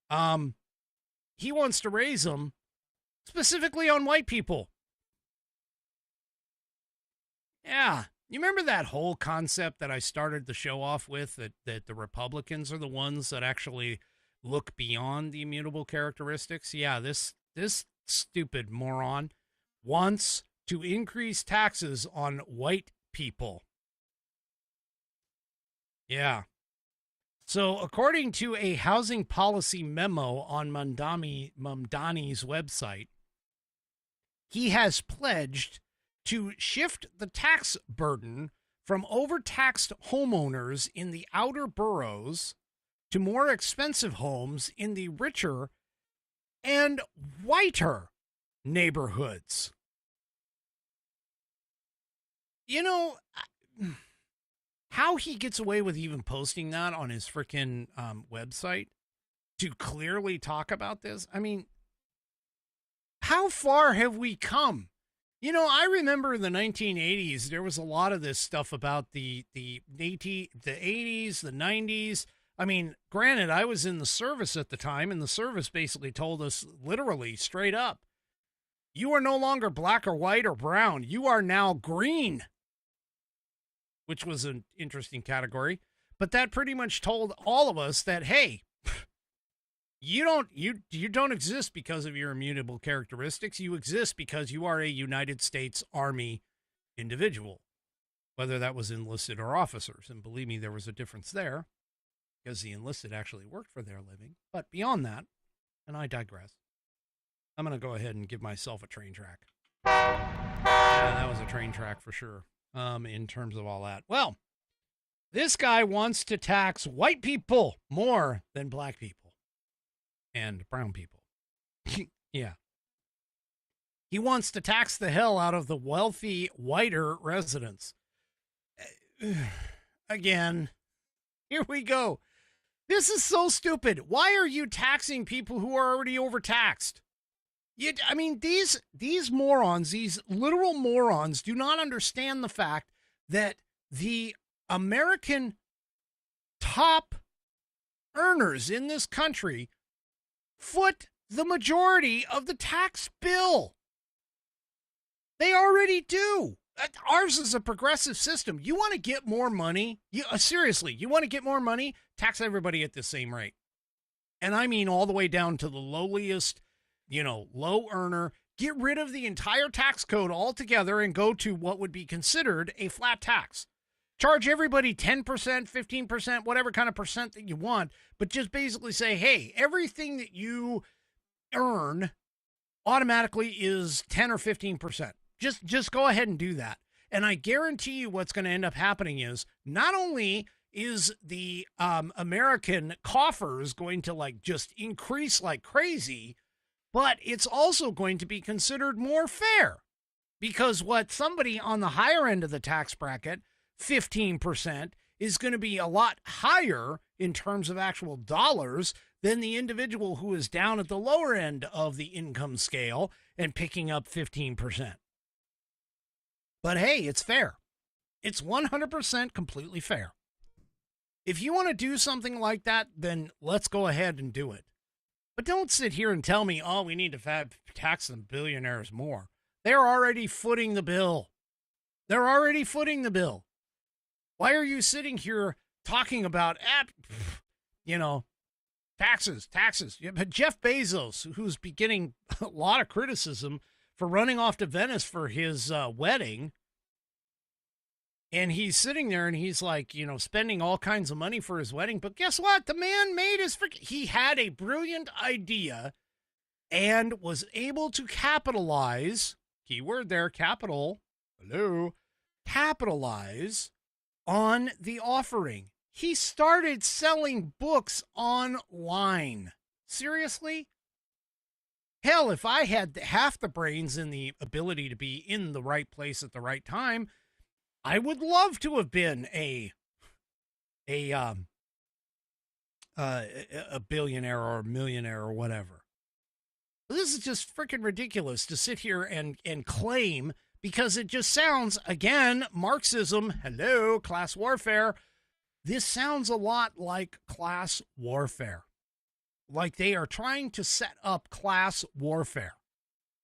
he wants to raise them specifically on white people. Yeah. You remember that whole concept that I started the show off with, that the Republicans are the ones that actually look beyond the immutable characteristics? Yeah, this stupid moron wants to increase taxes on white people. Yeah. So according to a housing policy memo on Mamdani's website, he has pledged to shift the tax burden from overtaxed homeowners in the outer boroughs to more expensive homes in the richer and whiter neighborhoods. You know, how he gets away with even posting that on his freaking website to clearly talk about this. I mean, how far have we come? You know, I remember in the 1980s, there was a lot of this stuff about the 80s, the 90s. I mean, granted, I was in the service at the time, and the service basically told us literally straight up, you are no longer black or white or brown. You are now green, which was an interesting category. But that pretty much told all of us that, hey, you don't exist because of your immutable characteristics. You exist because you are a United States Army individual, whether that was enlisted or officers. And believe me, there was a difference there, because the enlisted actually worked for their living. But beyond that, and I digress, I'm going to go ahead and give myself a train track. Yeah, that was a train track for sure, in terms of all that. Well, this guy wants to tax white people more than black people and brown people. Yeah. He wants to tax the hell out of the wealthy, whiter residents. Again, here we go. This is so stupid. Why are you taxing people who are already overtaxed? I mean, these morons, these literal morons, do not understand the fact that the American top earners in this country foot the majority of the tax bill. They already do. Ours is a progressive system. You want to get more money? Seriously, you want to get more money? Tax everybody at the same rate. And I mean all the way down to the lowliest, low earner. Get rid of the entire tax code altogether and go to what would be considered a flat tax. Charge everybody 10%, 15%, whatever kind of percent that you want, but just basically say, hey, everything that you earn automatically is 10 or 15%. Just go ahead and do that. And I guarantee you what's going to end up happening is not only is the American coffers going to like just increase like crazy, but it's also going to be considered more fair, because what somebody on the higher end of the tax bracket, 15%, is going to be a lot higher in terms of actual dollars than the individual who is down at the lower end of the income scale and picking up 15%. But hey, it's fair. It's 100% completely fair. If you want to do something like that, then let's go ahead and do it. But don't sit here and tell me, oh, we need to tax the billionaires more. They're already footing the bill. They're already footing the bill. Why are you sitting here talking about, taxes? Yeah, but Jeff Bezos, who's getting a lot of criticism for running off to Venice for his wedding, and he's sitting there and he's like, spending all kinds of money for his wedding. But guess what? The man made his he had a brilliant idea and was able to capitalize, keyword there, capitalize on the offering. He started selling books online. Seriously? Hell, if I had half the brains and the ability to be in the right place at the right time, I would love to have been a billionaire or a millionaire or whatever. This is just freaking ridiculous to sit here and claim, because it just sounds, again, Marxism, hello, class warfare. This sounds a lot like class warfare. Like they are trying to set up class warfare.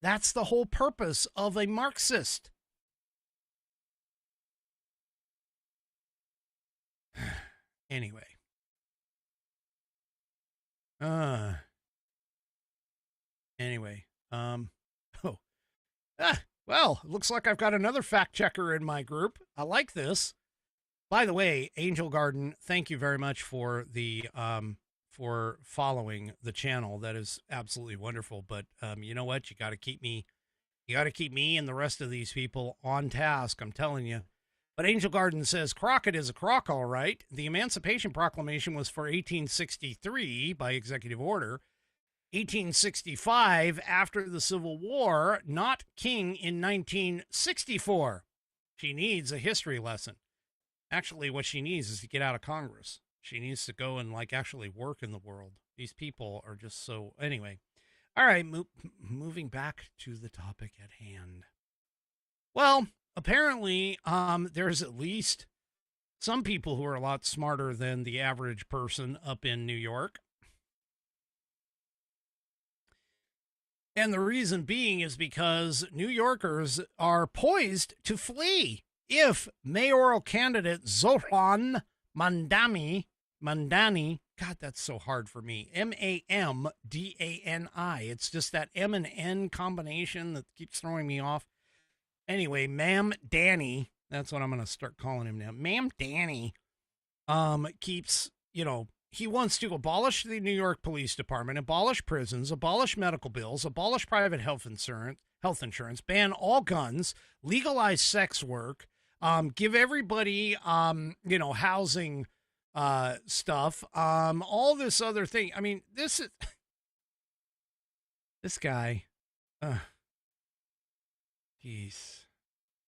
That's the whole purpose of a Marxist. Anyway. Well, it looks like I've got another fact checker in my group. I like this. By the way, Angel Garden, thank you very much for the for following the channel. That is absolutely wonderful. But you know what? You got to keep me and the rest of these people on task. I'm telling you. But Angel Garden says, Crockett is a crock, all right. The Emancipation Proclamation was for 1863 by executive order. 1865 after the Civil War, not King in 1964. She needs a history lesson. Actually, what she needs is to get out of Congress. She needs to go and actually work in the world. These people are just so... Anyway. All right, moving back to the topic at hand. Well, apparently, there's at least some people who are a lot smarter than the average person up in New York. And the reason being is because New Yorkers are poised to flee if mayoral candidate Zohran Mamdani, God, that's so hard for me, Mamdani. It's just that M and N combination that keeps throwing me off. Anyway, Mamdani, that's what I'm going to start calling him now. Mamdani keeps, he wants to abolish the New York Police Department, abolish prisons, abolish medical bills, abolish private health insurance, ban all guns, legalize sex work, give everybody, housing stuff, all this other thing. I mean, this guy, jeez.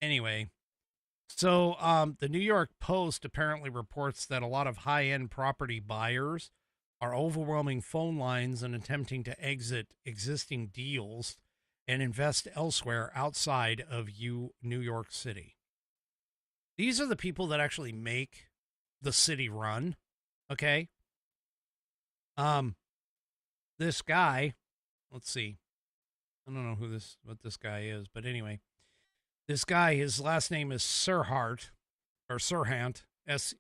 Anyway. So the New York Post apparently reports that a lot of high-end property buyers are overwhelming phone lines and attempting to exit existing deals and invest elsewhere outside of New York City. These are the people that actually make the city run, okay? This guy, let's see. I don't know what this guy is, but anyway. This guy, his last name is Serhant, Serhant. This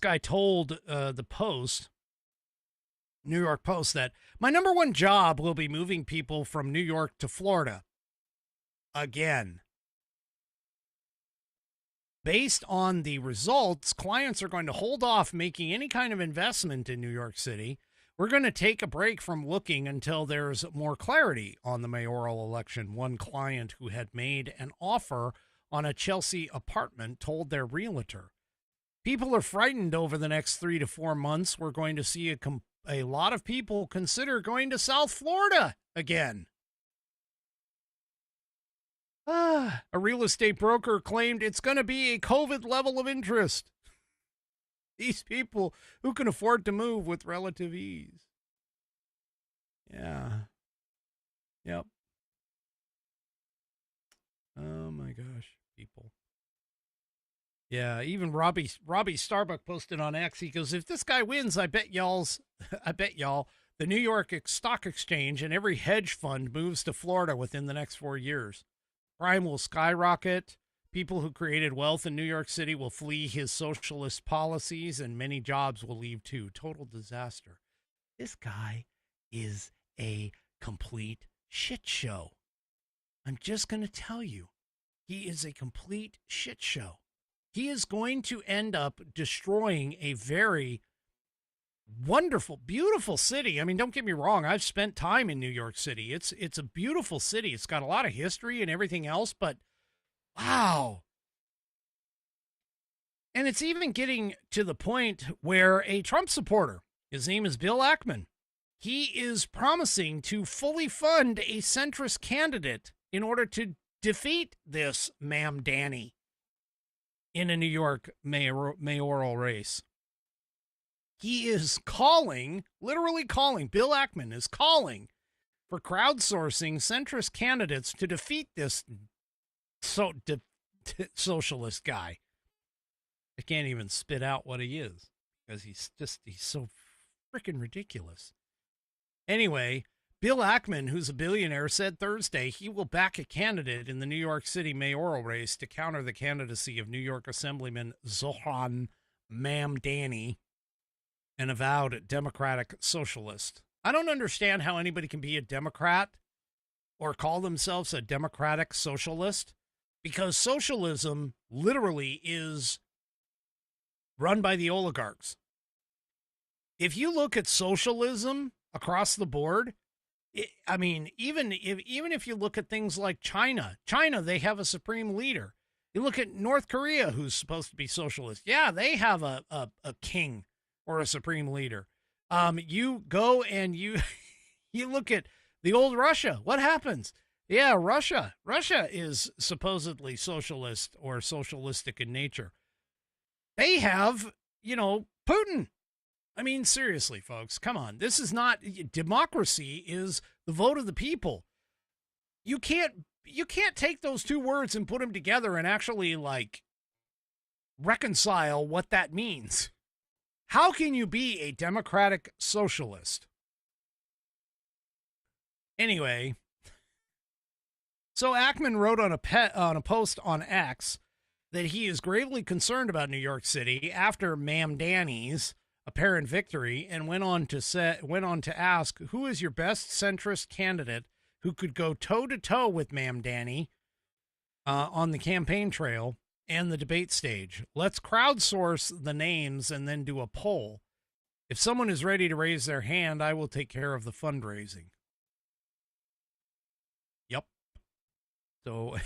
guy told the Post New York Post that my number one job will be moving people from New York to Florida. Again. Based on the results, clients are going to hold off making any kind of investment in New York City. We're going to take a break from looking until there's more clarity on the mayoral election. One client who had made an offer on a Chelsea apartment told their realtor, people are frightened over the next 3 to 4 months. We're going to see a lot of people consider going to South Florida again. A real estate broker claimed it's going to be a COVID level of interest. These people who can afford to move with relative ease. Yeah. Yep. Oh my gosh, people. Yeah, even Robbie Starbuck posted on X. He goes, if this guy wins, I bet y'all, the New York Stock Exchange and every hedge fund moves to Florida within the next 4 years. Crime will skyrocket. People who created wealth in New York City will flee his socialist policies, and many jobs will leave too. Total disaster. This guy is a complete shit show. I'm just going to tell you, he is a complete shit show. He is going to end up destroying a very wonderful, beautiful city. I mean, don't get me wrong. I've spent time in New York City. It's a beautiful city. It's got a lot of history and everything else, but wow. And it's even getting to the point where a Trump supporter, his name is Bill Ackman, he is promising to fully fund a centrist candidate in order to defeat this Ma'am Danny in a New York mayoral race. He is calling, literally calling, Bill Ackman is calling for crowdsourcing centrist candidates to defeat this socialist guy. I can't even spit out what he is because he's so freaking ridiculous. Anyway, Bill Ackman, who's a billionaire, said Thursday he will back a candidate in the New York City mayoral race to counter the candidacy of New York Assemblyman Zohran Mamdani, an avowed Democratic socialist. I don't understand how anybody can be a Democrat or call themselves a Democratic socialist, because socialism literally is run by the oligarchs. If you look at socialism across the board, even if you look at things like China, they have a supreme leader. You look at North Korea, who's supposed to be socialist. Yeah, they have a king or a supreme leader. You go and you look at the old Russia. What happens? Yeah, Russia is supposedly socialist or socialistic in nature. They have, Putin. I mean, seriously, folks, come on. This is not, democracy is the vote of the people. You can't take those two words and put them together and actually reconcile what that means. How can you be a democratic socialist? Anyway, so Ackman wrote on a post on X that he is gravely concerned about New York City after Ma'am Danny's apparent victory, and went on to ask, who is your best centrist candidate who could go toe-to-toe with Ma'am Danny on the campaign trail and the debate stage? Let's crowdsource the names and then do a poll. If someone is ready to raise their hand, I will take care of the fundraising. Yep. So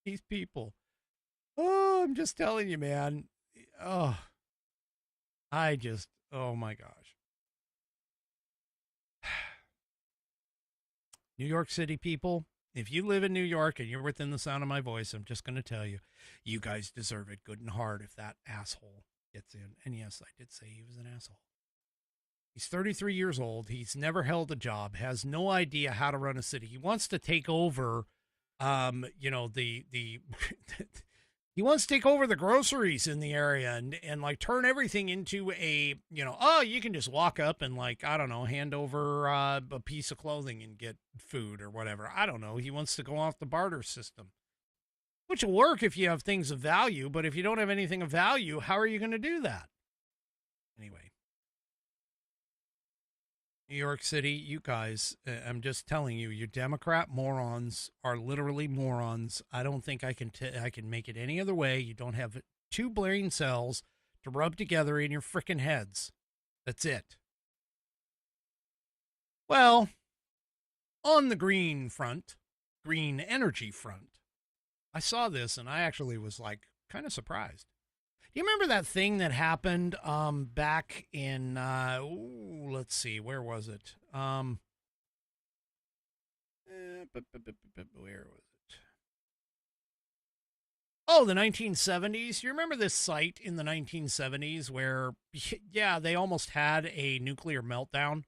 these people, I'm just telling you, man. Oh my gosh. New York City people, if you live in New York and you're within the sound of my voice, I'm just going to tell you, you guys deserve it good and hard if that asshole gets in. And yes, I did say he was an asshole. He's 33 years old. He's never held a job, has no idea how to run a city. He wants to take over, he wants to take over the groceries in the area and turn everything into a, you can just walk up and hand over a piece of clothing and get food or whatever. I don't know. He wants to go off the barter system, which will work if you have things of value. But if you don't have anything of value, how are you going to do that? Anyway. New York City, you guys, I'm just telling you, you Democrat morons are literally morons. I don't think I can make it any other way. You don't have two brain cells to rub together in your frickin' heads. That's it. Well, on the green front, green energy front, I saw this and I actually was like kind of surprised. Do you remember that thing that happened back in, let's see, where was it? Where was it? Oh, the 1970s. You remember this site in the 1970s where, yeah, they almost had a nuclear meltdown?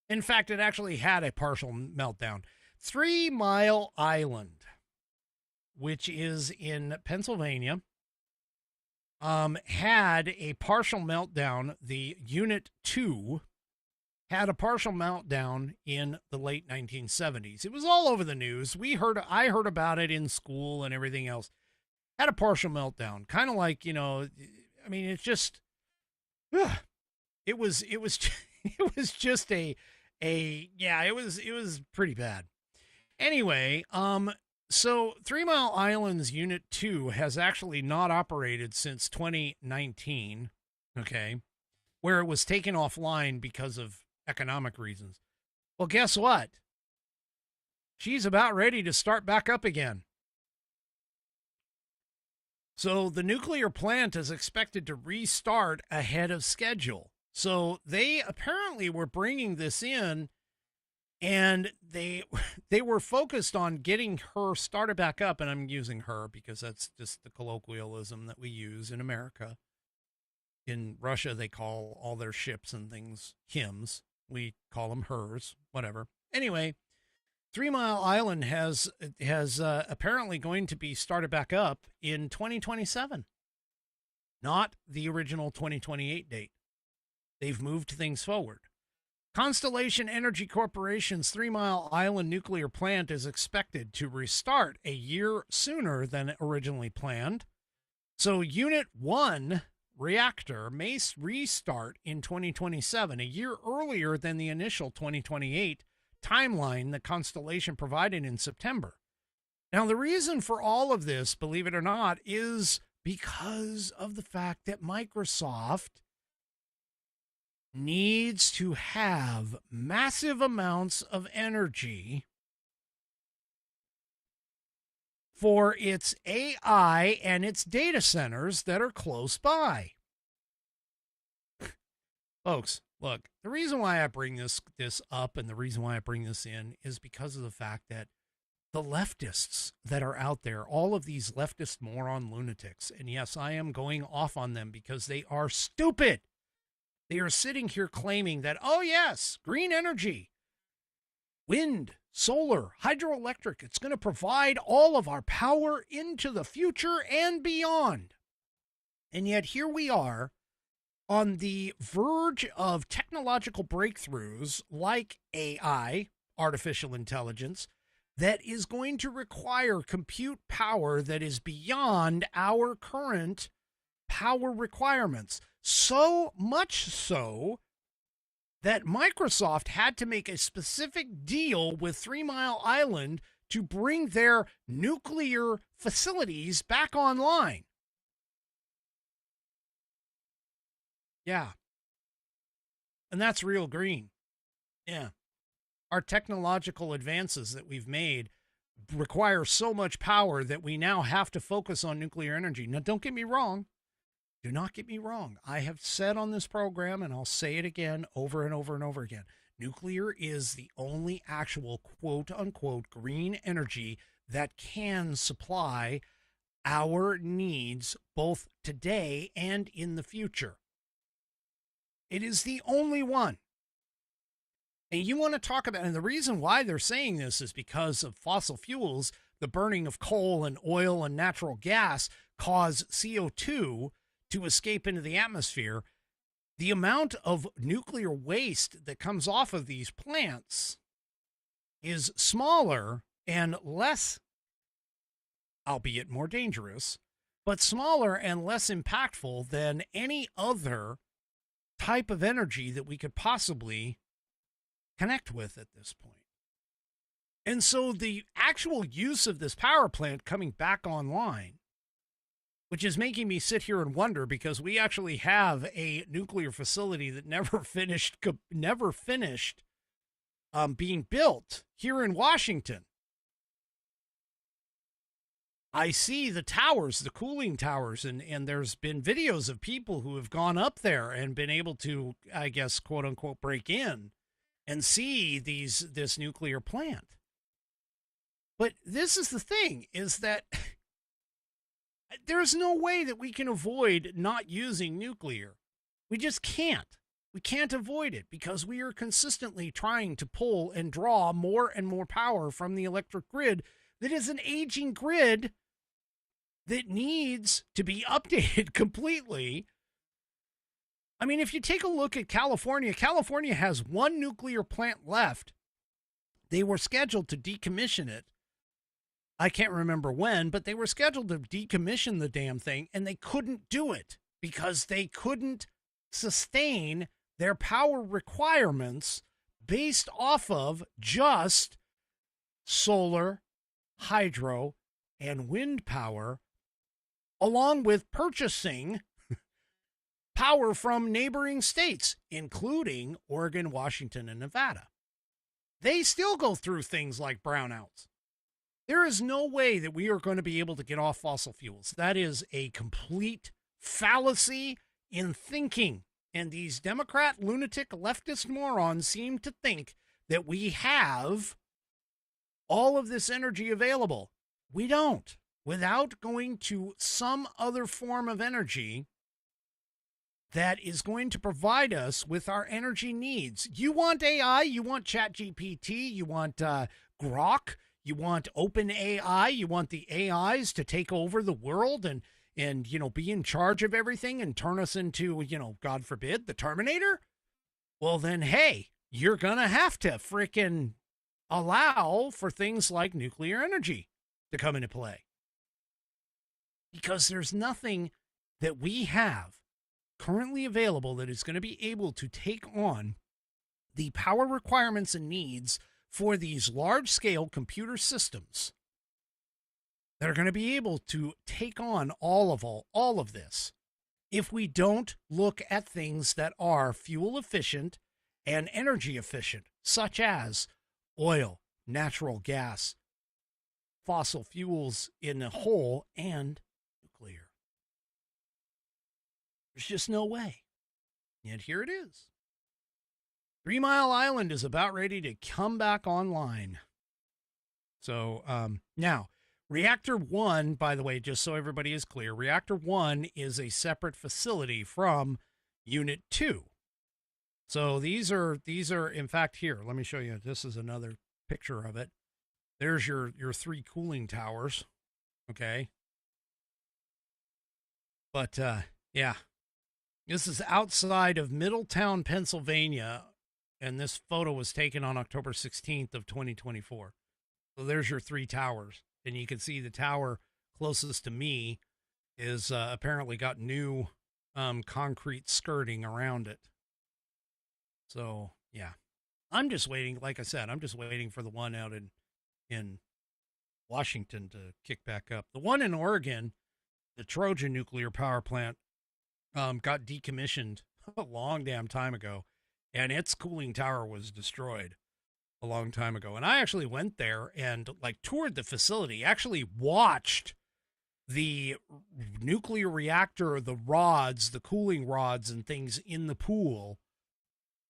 In fact, it actually had a partial meltdown. 3 Mile Island, which is in Pennsylvania, had a partial meltdown. The Unit 2 had a partial meltdown in the late 1970s. It was all over the news. I heard about it in school and everything else. Had a partial meltdown. Kind of like, I mean, it's just, it was just it was pretty bad. Anyway, so 3 Mile Island's Unit 2 has actually not operated since 2019, okay, where it was taken offline because of economic reasons. Well, guess what? She's about ready to start back up again. So the nuclear plant is expected to restart ahead of schedule. So they apparently were bringing this in, and they were focused on getting her started back up. And I'm using her because that's just the colloquialism that we use in America. In Russia, they call all their ships and things hims. We call them hers, whatever. Anyway, 3 Mile Island has apparently going to be started back up in 2027, not the original 2028 date. They've moved things forward. Constellation Energy Corporation's 3 Mile Island nuclear plant is expected to restart a year sooner than originally planned. So Unit 1 reactor may restart in 2027, a year earlier than the initial 2028 timeline that Constellation provided in September. Now, the reason for all of this, believe it or not, is because of the fact that Microsoft needs to have massive amounts of energy for its AI and its data centers that are close by. Folks, look, the reason why I bring this up and the reason why I bring this in is because of the fact that the leftists that are out there, all of these leftist moron lunatics, and yes, I am going off on them because they are stupid. They are sitting here claiming that, oh yes, green energy, wind, solar, hydroelectric, it's going to provide all of our power into the future and beyond. And yet here we are on the verge of technological breakthroughs like AI, artificial intelligence, that is going to require compute power that is beyond our current power requirements. So much so that Microsoft had to make a specific deal with 3 Mile Island to bring their nuclear facilities back online. Yeah. And that's real green. Yeah. Our technological advances that we've made require so much power that we now have to focus on nuclear energy. Now, don't get me wrong. Do not get me wrong. I have said on this program, and I'll say it again over and over and over again, nuclear is the only actual quote-unquote green energy that can supply our needs both today and in the future. It is the only one. And you want to talk about, and the reason why they're saying this is because of fossil fuels. The burning of coal and oil and natural gas cause CO2 to escape into the atmosphere. The amount of nuclear waste that comes off of these plants is smaller and less, albeit more dangerous, but smaller and less impactful than any other type of energy that we could possibly connect with at this point. And so the actual use of this power plant coming back online, which is making me sit here and wonder, because we actually have a nuclear facility that never finished being built here in Washington. I see the towers, the cooling towers, and there's been videos of people who have gone up there and been able to, I guess, quote unquote, break in and see this nuclear plant. But this is the thing, is that there's no way that we can avoid not using nuclear. We just can't. We can't avoid it because we are consistently trying to pull and draw more and more power from the electric grid that is an aging grid that needs to be updated completely. I mean, if you take a look at California, California has one nuclear plant left. They were scheduled to decommission it. I can't remember when, but they were scheduled to decommission the damn thing, and they couldn't do it because they couldn't sustain their power requirements based off of just solar, hydro, and wind power, along with purchasing power from neighboring states, including Oregon, Washington, and Nevada. They still go through things like brownouts. There is no way that we are going to be able to get off fossil fuels. That is a complete fallacy in thinking. And these Democrat lunatic leftist morons seem to think that we have all of this energy available. We don't. Without going to some other form of energy that is going to provide us with our energy needs. You want AI, you want ChatGPT, you want Grok, you want OpenAI, you want the AIs to take over the world and be in charge of everything and turn us into, God forbid, the Terminator? Well, then, hey, you're going to have to freaking allow for things like nuclear energy to come into play. Because there's nothing that we have currently available that is going to be able to take on the power requirements and needs for these large-scale computer systems that are going to be able to take on all of this if we don't look at things that are fuel efficient and energy efficient, such as oil, natural gas, fossil fuels in a whole, and nuclear. There's just no way. Yet here it is. 3 Mile Island is about ready to come back online. So now, Reactor 1, by the way, just so everybody is clear, Reactor 1 is a separate facility from Unit 2. So these are in fact, here, let me show you. This is another picture of it. There's your 3 cooling towers. Okay. But yeah, this is outside of Middletown, Pennsylvania, and this photo was taken on October 16th of 2024. So there's your 3 towers, and you can see the tower closest to me is apparently got new concrete skirting around it. So yeah, I'm just waiting. Like I said, I'm just waiting for the one out in Washington to kick back up. The one in Oregon, the Trojan nuclear power plant, got decommissioned a long damn time ago, and its cooling tower was destroyed a long time ago. And I actually went there and toured the facility, actually watched the nuclear reactor, the rods, the cooling rods and things in the pool,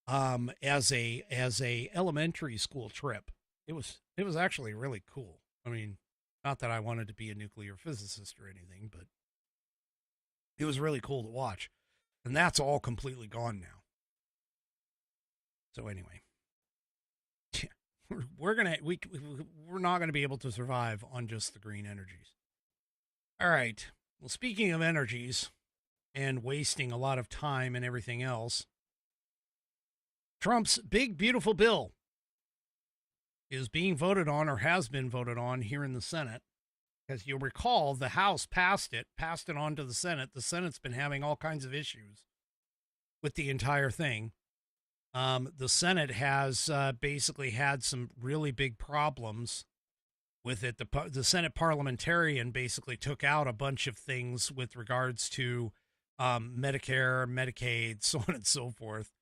as a elementary school trip. It was actually really cool. I mean, not that I wanted to be a nuclear physicist or anything, but it was really cool to watch. And that's all completely gone now. So anyway, we're not going to be able to survive on just the green energies. All right. Well, speaking of energies and wasting a lot of time and everything else, Trump's big, beautiful bill is being voted on, or has been voted on, here in the Senate. As you'll recall, the House passed it on to the Senate. The Senate's been having all kinds of issues with the entire thing. The Senate has basically had some really big problems with it. The Senate parliamentarian basically took out a bunch of things with regards to Medicare, Medicaid, so on and so forth,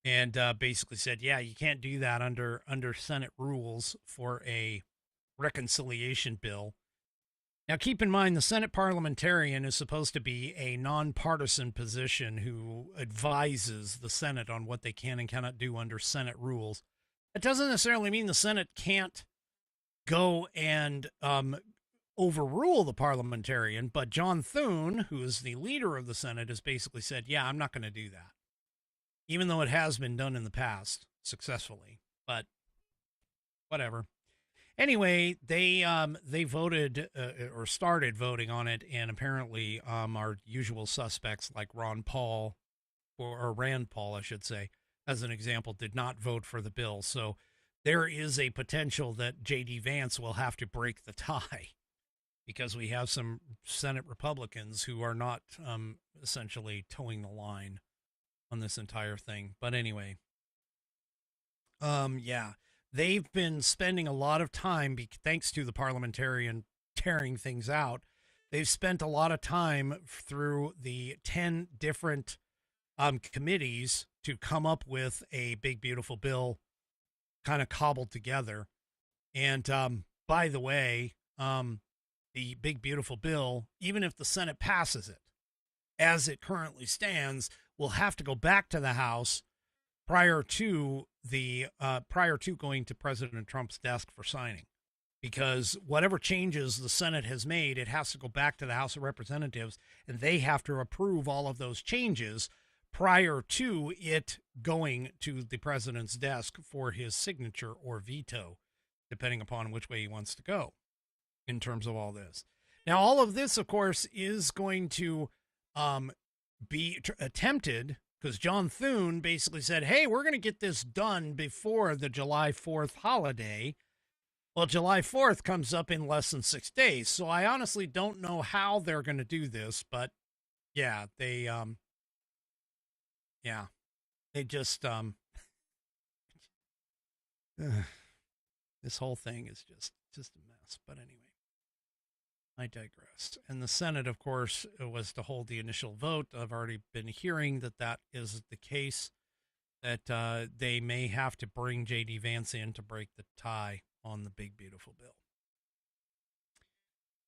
and basically said, yeah, you can't do that under Senate rules for a reconciliation bill. Now, keep in mind, the Senate parliamentarian is supposed to be a nonpartisan position who advises the Senate on what they can and cannot do under Senate rules. That doesn't necessarily mean the Senate can't go and overrule the parliamentarian, but John Thune, who is the leader of the Senate, has basically said, yeah, I'm not going to do that, even though it has been done in the past successfully, but whatever. Anyway, they voted or started voting on it, and apparently our usual suspects like Ron Paul, or Rand Paul, I should say, as an example, did not vote for the bill. So there is a potential that J.D. Vance will have to break the tie because we have some Senate Republicans who are not essentially towing the line on this entire thing. But anyway, yeah. They've been spending a lot of time, thanks to the parliamentarian tearing things out. They've spent a lot of time through the 10 different committees to come up with a big, beautiful bill kind of cobbled together. And by the way, the big, beautiful bill, even if the Senate passes it, as it currently stands, will have to go back to the House prior to going to President Trump's desk for signing, because whatever changes the Senate has made, it has to go back to the House of Representatives, and they have to approve all of those changes prior to it going to the president's desk for his signature or veto, depending upon which way he wants to go in terms of all this. Now, all of this, of course, is going to be attempted, because John Thune basically said, hey, we're going to get this done before the July 4th holiday. Well, July 4th comes up in less than 6 days. So I honestly don't know how they're going to do this. But yeah, they just, this whole thing is just a mess. But anyway, I digressed. And the Senate, of course, was to hold the initial vote. I've already been hearing that is the case, that they may have to bring J.D. Vance in to break the tie on the big, beautiful bill.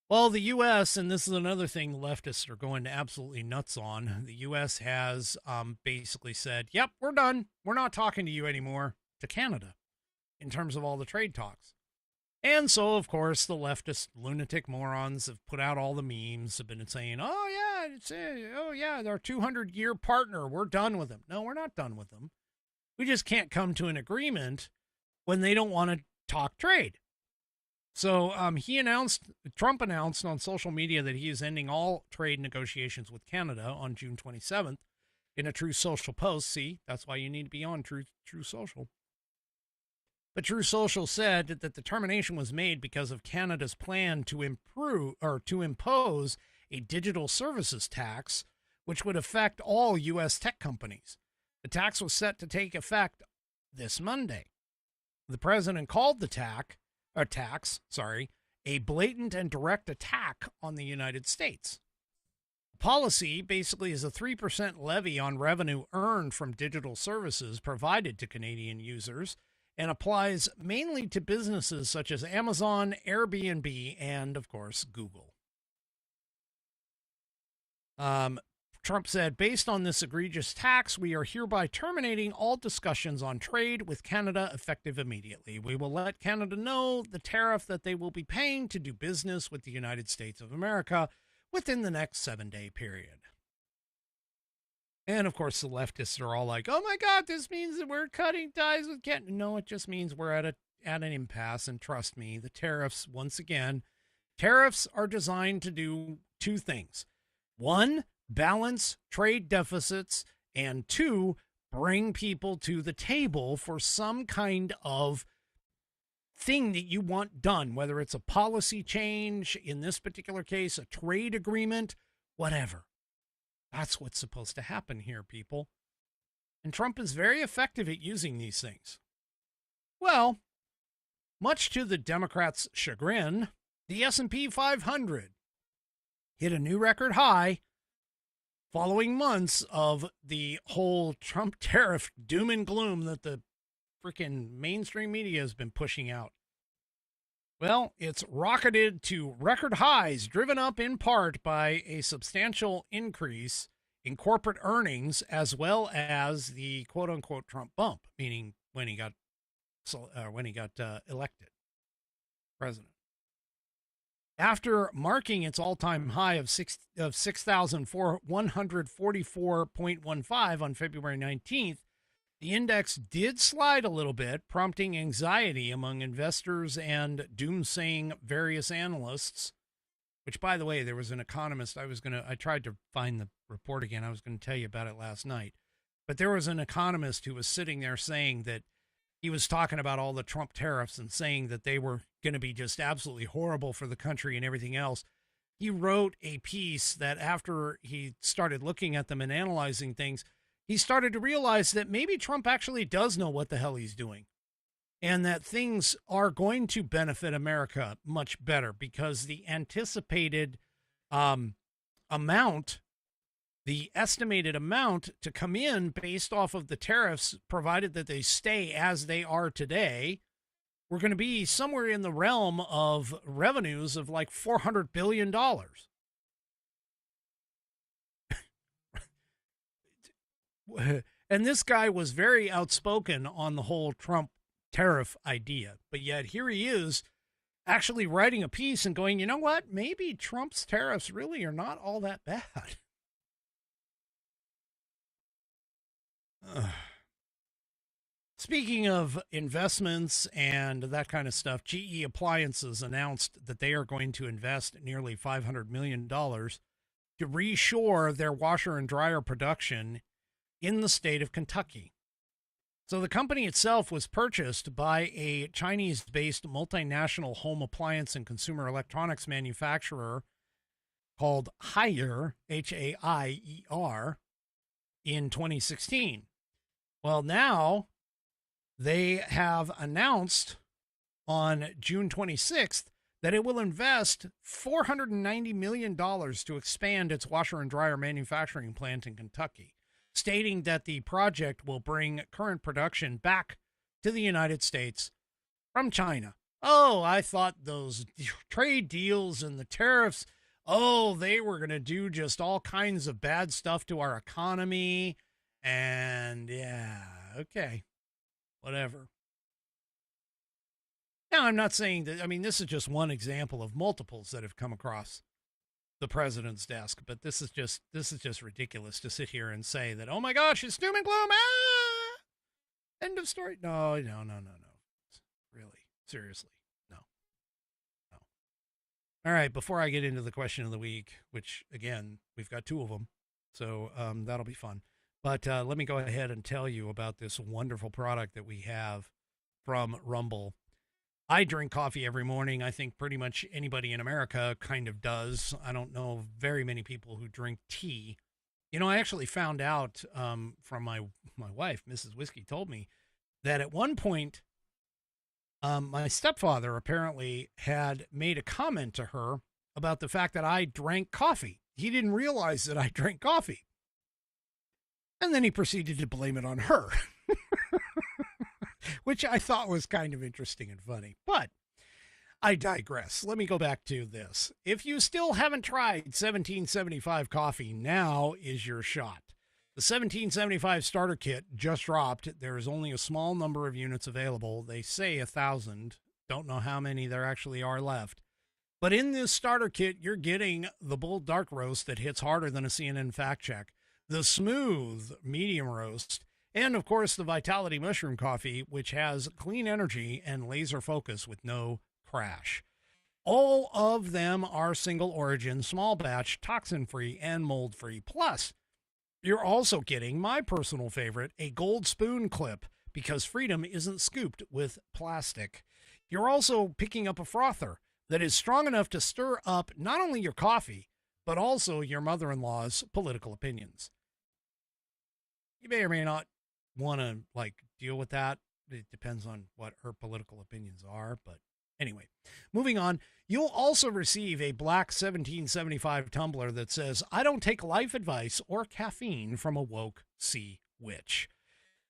Well, the U.S., and this is another thing leftists are going absolutely nuts on, the U.S. has basically said, yep, we're done. We're not talking to you anymore, to Canada, in terms of all the trade talks. And so, of course, the leftist lunatic morons have put out all the memes, have been saying, oh, yeah, our 200-year partner, we're done with them. No, we're not done with them. We just can't come to an agreement when they don't want to talk trade. So Trump announced on social media that he is ending all trade negotiations with Canada on June 27th in a True Social post. See, that's why you need to be on True Social. But True Social said that the termination was made because of Canada's plan to impose a digital services tax, which would affect all U.S. tech companies. The tax was set to take effect this Monday. The president called the tax, a blatant and direct attack on the United States. The policy basically is a 3% levy on revenue earned from digital services provided to Canadian users, and applies mainly to businesses such as Amazon, Airbnb, and, of course, Google. Trump said, based on this egregious tax, we are hereby terminating all discussions on trade with Canada effective immediately. We will let Canada know the tariff that they will be paying to do business with the United States of America within the next 7-day period. And, of course, the leftists are all like, oh, my God, this means that we're cutting ties with Canada. No, it just means we're at an impasse. And trust me, the tariffs, once again, tariffs are designed to do two things. One, balance trade deficits. And two, bring people to the table for some kind of thing that you want done, whether it's a policy change, in this particular case, a trade agreement, whatever. That's what's supposed to happen here, people. And Trump is very effective at using these things. Well, much to the Democrats' chagrin, the S&P 500 hit a new record high following months of the whole Trump tariff doom and gloom that the freaking mainstream media has been pushing out. Well, it's rocketed to record highs, driven up in part by a substantial increase in corporate earnings, as well as the quote-unquote Trump bump, meaning when he got elected president. After marking its all-time high of 6,144.15 on February 19th, the index did slide a little bit, prompting anxiety among investors and doomsaying various analysts, which, by the way, there was an economist. I tried to find the report again. I was going to tell you about it last night. But there was an economist who was sitting there saying that he was talking about all the Trump tariffs and saying that they were going to be just absolutely horrible for the country and everything else. He wrote a piece that after he started looking at them and analyzing things, he started to realize that maybe Trump actually does know what the hell he's doing, and that things are going to benefit America much better because the anticipated amount, the estimated amount to come in based off of the tariffs, provided that they stay as they are today, we're going to be somewhere in the realm of revenues of like $400 billion. And this guy was very outspoken on the whole Trump tariff idea. But yet here he is actually writing a piece and going, you know what? Maybe Trump's tariffs really are not all that bad. Speaking of investments and that kind of stuff, GE Appliances announced that they are going to invest nearly $500 million to reshore their washer and dryer production in the state of Kentucky. So the company itself was purchased by a Chinese-based multinational home appliance and consumer electronics manufacturer called Haier, H-A-I-E-R, in 2016. Well, now they have announced on June 26th that it will invest $490 million to expand its washer and dryer manufacturing plant in Kentucky, stating that the project will bring current production back to the United States from China. Oh, I thought those trade deals and the tariffs, they were going to do just all kinds of bad stuff to our economy. And yeah, okay, whatever. Now, I'm not saying that, this is just one example of multiples that have come across the president's desk, but this is just ridiculous to sit here and say that, oh my gosh, it's doom and gloom. End of story. No. Really, seriously, no. All right, before I get into the question of the week, which again, we've got two of them, so that'll be fun. But let me go ahead and tell you about this wonderful product that we have from Rumble. I drink coffee every morning. I think pretty much anybody in America kind of does. I don't know very many people who drink tea. You know, I actually found out from my wife, Mrs. Whiskey, told me that at one point, my stepfather apparently had made a comment to her about the fact that I drank coffee. He didn't realize that I drank coffee. And then he proceeded to blame it on her. Which I thought was kind of interesting and funny. But I digress. Let me go back to this. If you still haven't tried 1775 coffee, now is your shot. The 1775 starter kit just dropped. There is only a small number of units available. They say 1,000. Don't know how many there actually are left. But in this starter kit, you're getting the Bold Dark Roast that hits harder than a CNN fact check, the Smooth Medium Roast, and, of course, the Vitality Mushroom Coffee, which has clean energy and laser focus with no crash. All of them are single origin, small batch, toxin-free, and mold-free. Plus, you're also getting my personal favorite, a gold spoon clip, because freedom isn't scooped with plastic. You're also picking up a frother that is strong enough to stir up not only your coffee, but also your mother-in-law's political opinions. You may or may not want to like deal with that. It depends on what her political opinions are. But anyway, moving on. You'll also receive a black 1775 tumbler that says, I don't take life advice or caffeine from a woke sea witch.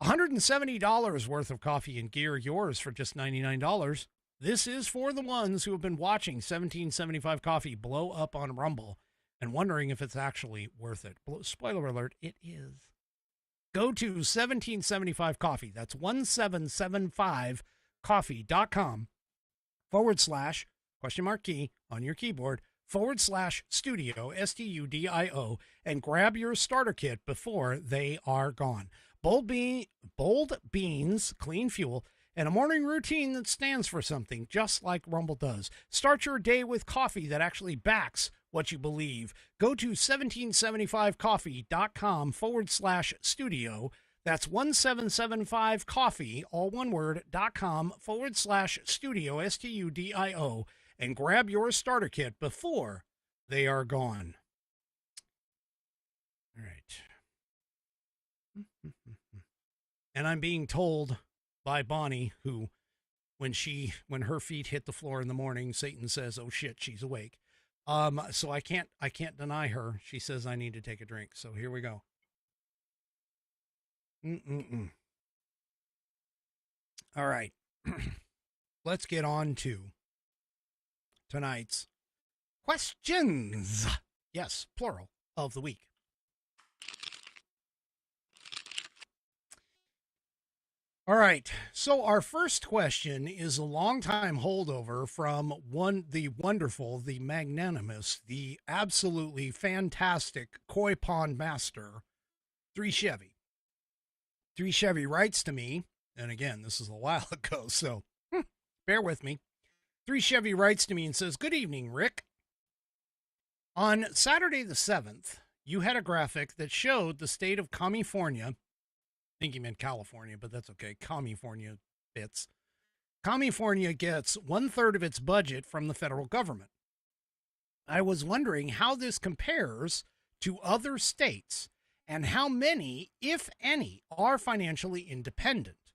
$170 worth of coffee and gear, yours for just $99. This is for the ones who have been watching 1775 Coffee blow up on Rumble and wondering if it's actually worth it. Spoiler alert, it is. Go to 1775 Coffee. That's 1775coffee.com / key on your keyboard / studio, STUDIO, and grab your starter kit before they are gone. Bold beans, clean fuel, and a morning routine that stands for something, just like Rumble does. Start your day with coffee that actually backs what you believe. Go to 1775coffee.com / studio. That's 1775coffee, all one word, .com / studio, STUDIO, and grab your starter kit before they are gone. All right. And I'm being told by Bonnie, who, when her feet hit the floor in the morning, Satan says, "Oh shit, she's awake." So I can't deny her. She says I need to take a drink. So here we go. All right. Let's get on to tonight's questions. Yes, plural, of the week. All right. So our first question is a longtime holdover from the wonderful, the magnanimous, the absolutely fantastic Koi Pond Master, 3 Chevy. 3 Chevy writes to me, and again, this is a while ago, so bear with me. 3 Chevy writes to me and says, "Good evening, Rick. On Saturday the 7th, you had a graphic that showed the state of California." I think he meant California, but that's okay. California fits. California gets 1/3 of its budget from the federal government. I was wondering how this compares to other states and how many, if any, are financially independent.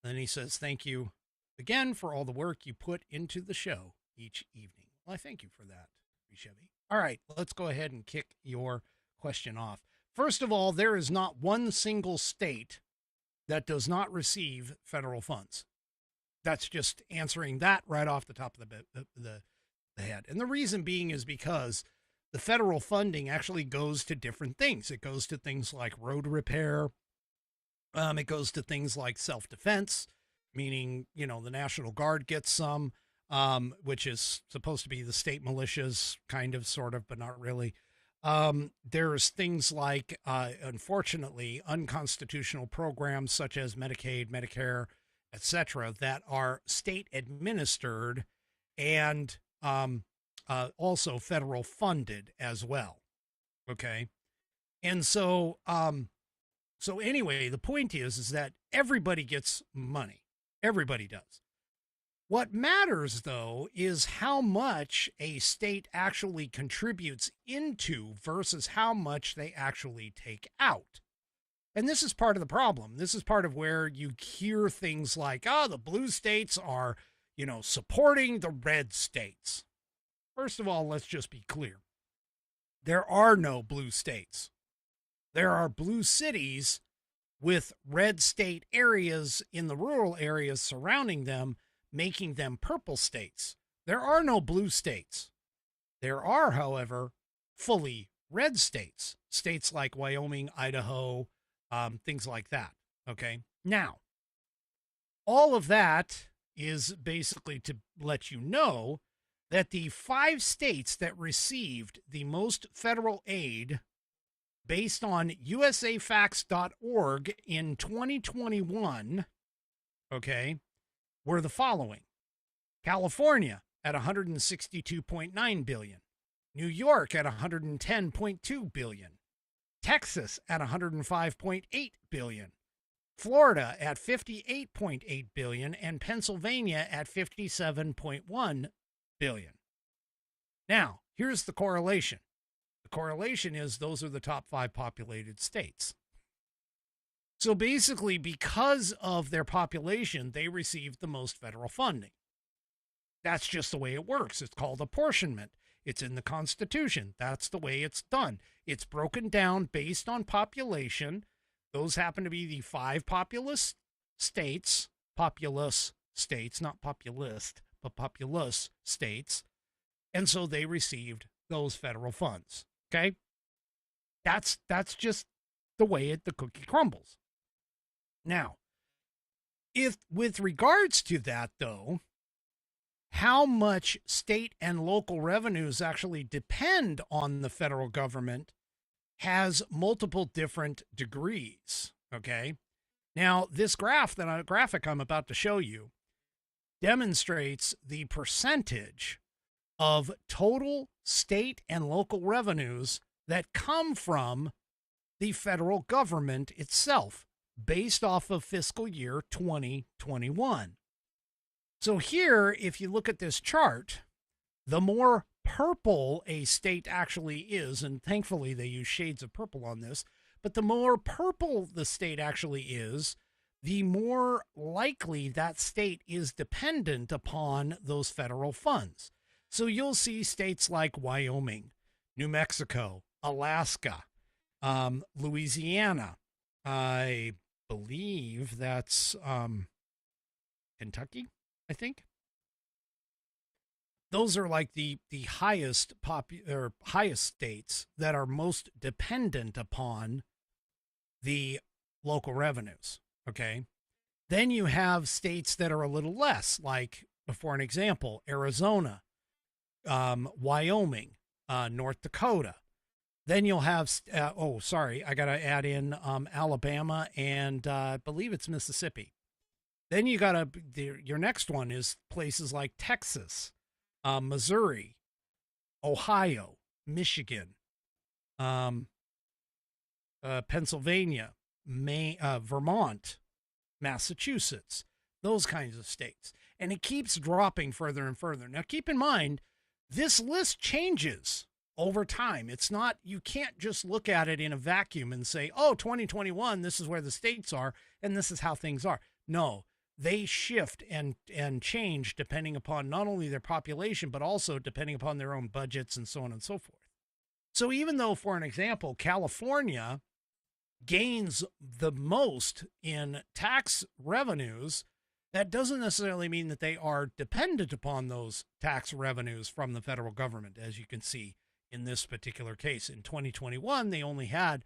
Then he says, "Thank you again for all the work you put into the show each evening." Well, I thank you for that, Chevy. All right, let's go ahead and kick your question off. First of all, there is not one single state that does not receive federal funds. That's just answering that right off the top of the head. And the reason being is because the federal funding actually goes to different things. It goes to things like road repair. It goes to things like self-defense, meaning, the National Guard gets some, which is supposed to be the state militias, kind of, sort of, but not really. There's things like, unfortunately, unconstitutional programs such as Medicaid, Medicare, etc., that are state administered and also federal funded as well. Okay. And so, anyway, the point is that everybody gets money. Everybody does. What matters, though, is how much a state actually contributes into versus how much they actually take out. And this is part of the problem. This is part of where you hear things like, the blue states are, supporting the red states. First of all, let's just be clear. There are no blue states. There are blue cities with red state areas in the rural areas surrounding them, making them purple states. There are no blue states. There are, however, fully red states. States like Wyoming, Idaho, things like that. Okay. Now, all of that is basically to let you know that the 5 states that received the most federal aid based on usafacts.org in 2021, okay, were the following: California at $162.9 billion, New York at $110.2 billion, Texas at $105.8 billion, Florida at $58.8 billion, and Pennsylvania at $57.1 billion. Now, here's the correlation. The correlation is those are the top 5 populated states. So basically, because of their population, they received the most federal funding. That's just the way it works. It's called apportionment. It's in the Constitution. That's the way it's done. It's broken down based on population. Those happen to be the 5 populous states, not populist, but populous states. And so they received those federal funds. Okay? That's just the way the cookie crumbles. Now, if with regards to that, though, how much state and local revenues actually depend on the federal government has multiple different degrees. Okay. Now, this graphic I'm about to show you demonstrates the percentage of total state and local revenues that come from the federal government itself based off of fiscal year 2021. So here, if you look at this chart, the more purple a state actually is, and thankfully they use shades of purple on this, but the more purple the state actually is, the more likely that state is dependent upon those federal funds. So you'll see states like Wyoming, New Mexico, Alaska, Louisiana, I believe that's Kentucky, I think. Those are like the highest highest states that are most dependent upon the local revenues. Okay. Then you have states that are a little less, like, for an example, Arizona, Wyoming, North Dakota. Then you'll have, I got to add in Alabama and I believe it's Mississippi. Then you got your next one is places like Texas, Missouri, Ohio, Michigan, Pennsylvania, Vermont, Massachusetts, those kinds of states. And it keeps dropping further and further. Now, keep in mind, this list changes over time. It's not, you can't just look at it in a vacuum and say, oh, 2021, this is where the states are, and this is how things are. No, they shift and change depending upon not only their population, but also depending upon their own budgets and so on and so forth. So even though, for an example, California gains the most in tax revenues, that doesn't necessarily mean that they are dependent upon those tax revenues from the federal government, as you can see in this particular case. In 2021, they only had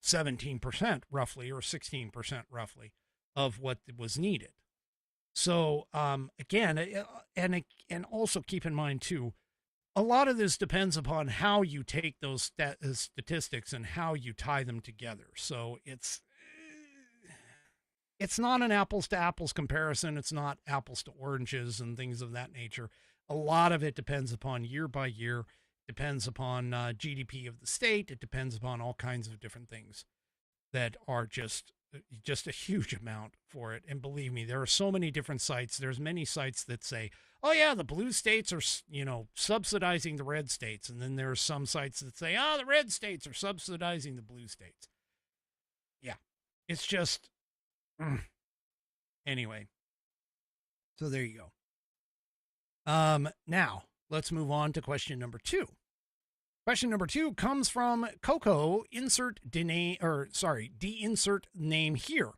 17% roughly, or 16% roughly, of what was needed. So again, and also keep in mind too, a lot of this depends upon how you take those statistics and how you tie them together. So it's not an apples to apples comparison. It's not apples to oranges and things of that nature. A lot of it depends upon year by year, depends upon GDP of the state. It depends upon all kinds of different things that are just a huge amount for it. And believe me, there are so many different sites. There's many sites that say, oh yeah, the blue states are, subsidizing the red states. And then there are some sites that say, the red states are subsidizing the blue states. Yeah, it's just, anyway. So there you go. Now let's move on to question number 2. Question number 2 comes from Coco. De-insert name here,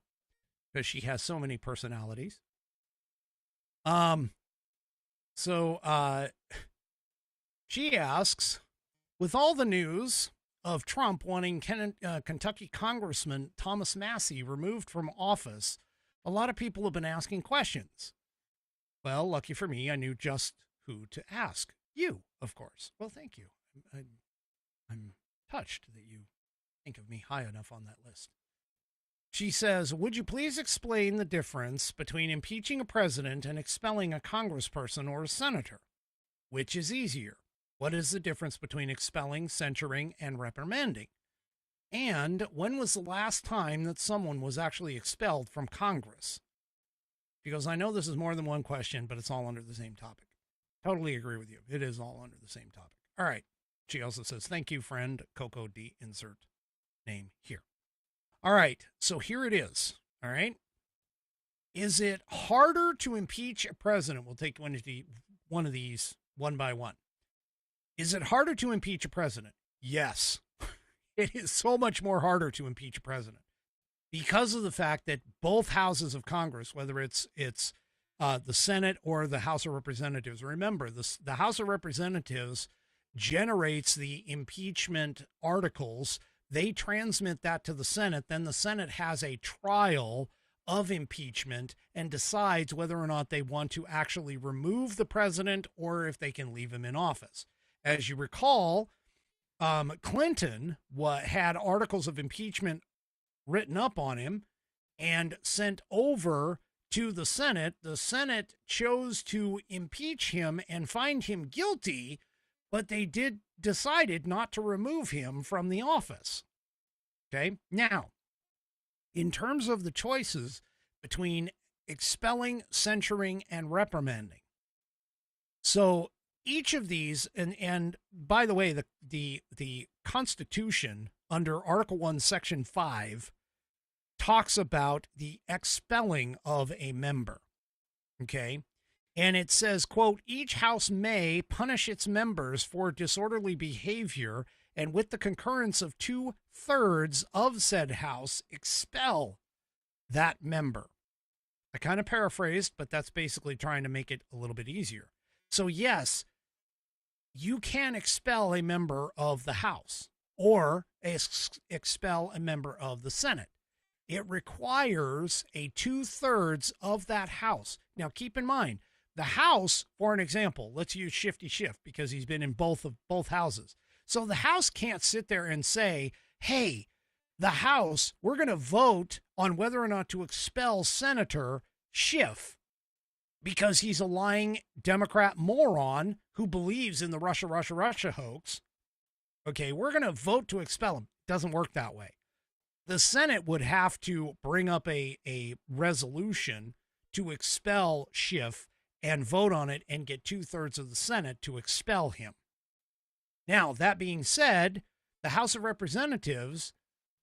because she has so many personalities. So she asks, with all the news of Trump wanting Kentucky Congressman Thomas Massie removed from office, a lot of people have been asking questions. Well, lucky for me, I knew just who to ask. You, of course. Well, thank you. I'm touched that you think of me high enough on that list. She says, would you please explain the difference between impeaching a president and expelling a congressperson or a senator? Which is easier? What is the difference between expelling, censuring, and reprimanding? And when was the last time that someone was actually expelled from Congress? Because I know this is more than one question, but it's all under the same topic. Totally agree with you. It is all under the same topic. All right. She also says, thank you, friend. Coco D. Insert name here. All right. So here it is. All right. Is it harder to impeach a president? We'll take one of these one by one. Is it harder to impeach a president? Yes. It is so much more harder to impeach a president because of the fact that both houses of Congress, whether it's the Senate or the House of Representatives, remember the House of Representatives generates the impeachment articles. They transmit that to the Senate. Then the Senate has a trial of impeachment and decides whether or not they want to actually remove the president or if they can leave him in office. As you recall, Clinton had articles of impeachment written up on him and sent over to the Senate. The Senate chose to impeach him and find him guilty, but they decided not to remove him from the office. Okay. Now, in terms of the choices between expelling, censuring, and reprimanding. So each of these, and by the way, the Constitution under Article 1, Section 5 talks about the expelling of a member. Okay. And it says, quote, each house may punish its members for disorderly behavior and with the concurrence of 2/3 of said house, expel that member. I kind of paraphrased, but that's basically trying to make it a little bit easier. So yes, you can expel a member of the House or expel a member of the Senate. It requires a 2/3 of that House. Now, keep in mind, the House, for an example, let's use Shifty Schiff because he's been in both houses. So the House can't sit there and say, hey, the House, we're going to vote on whether or not to expel Senator Schiff because he's a lying Democrat moron who believes in the Russia hoax. Okay, we're going to vote to expel him. Doesn't work that way. The Senate would have to bring up a resolution to expel Schiff and vote on it and get 2/3 of the Senate to expel him. Now, that being said, the House of Representatives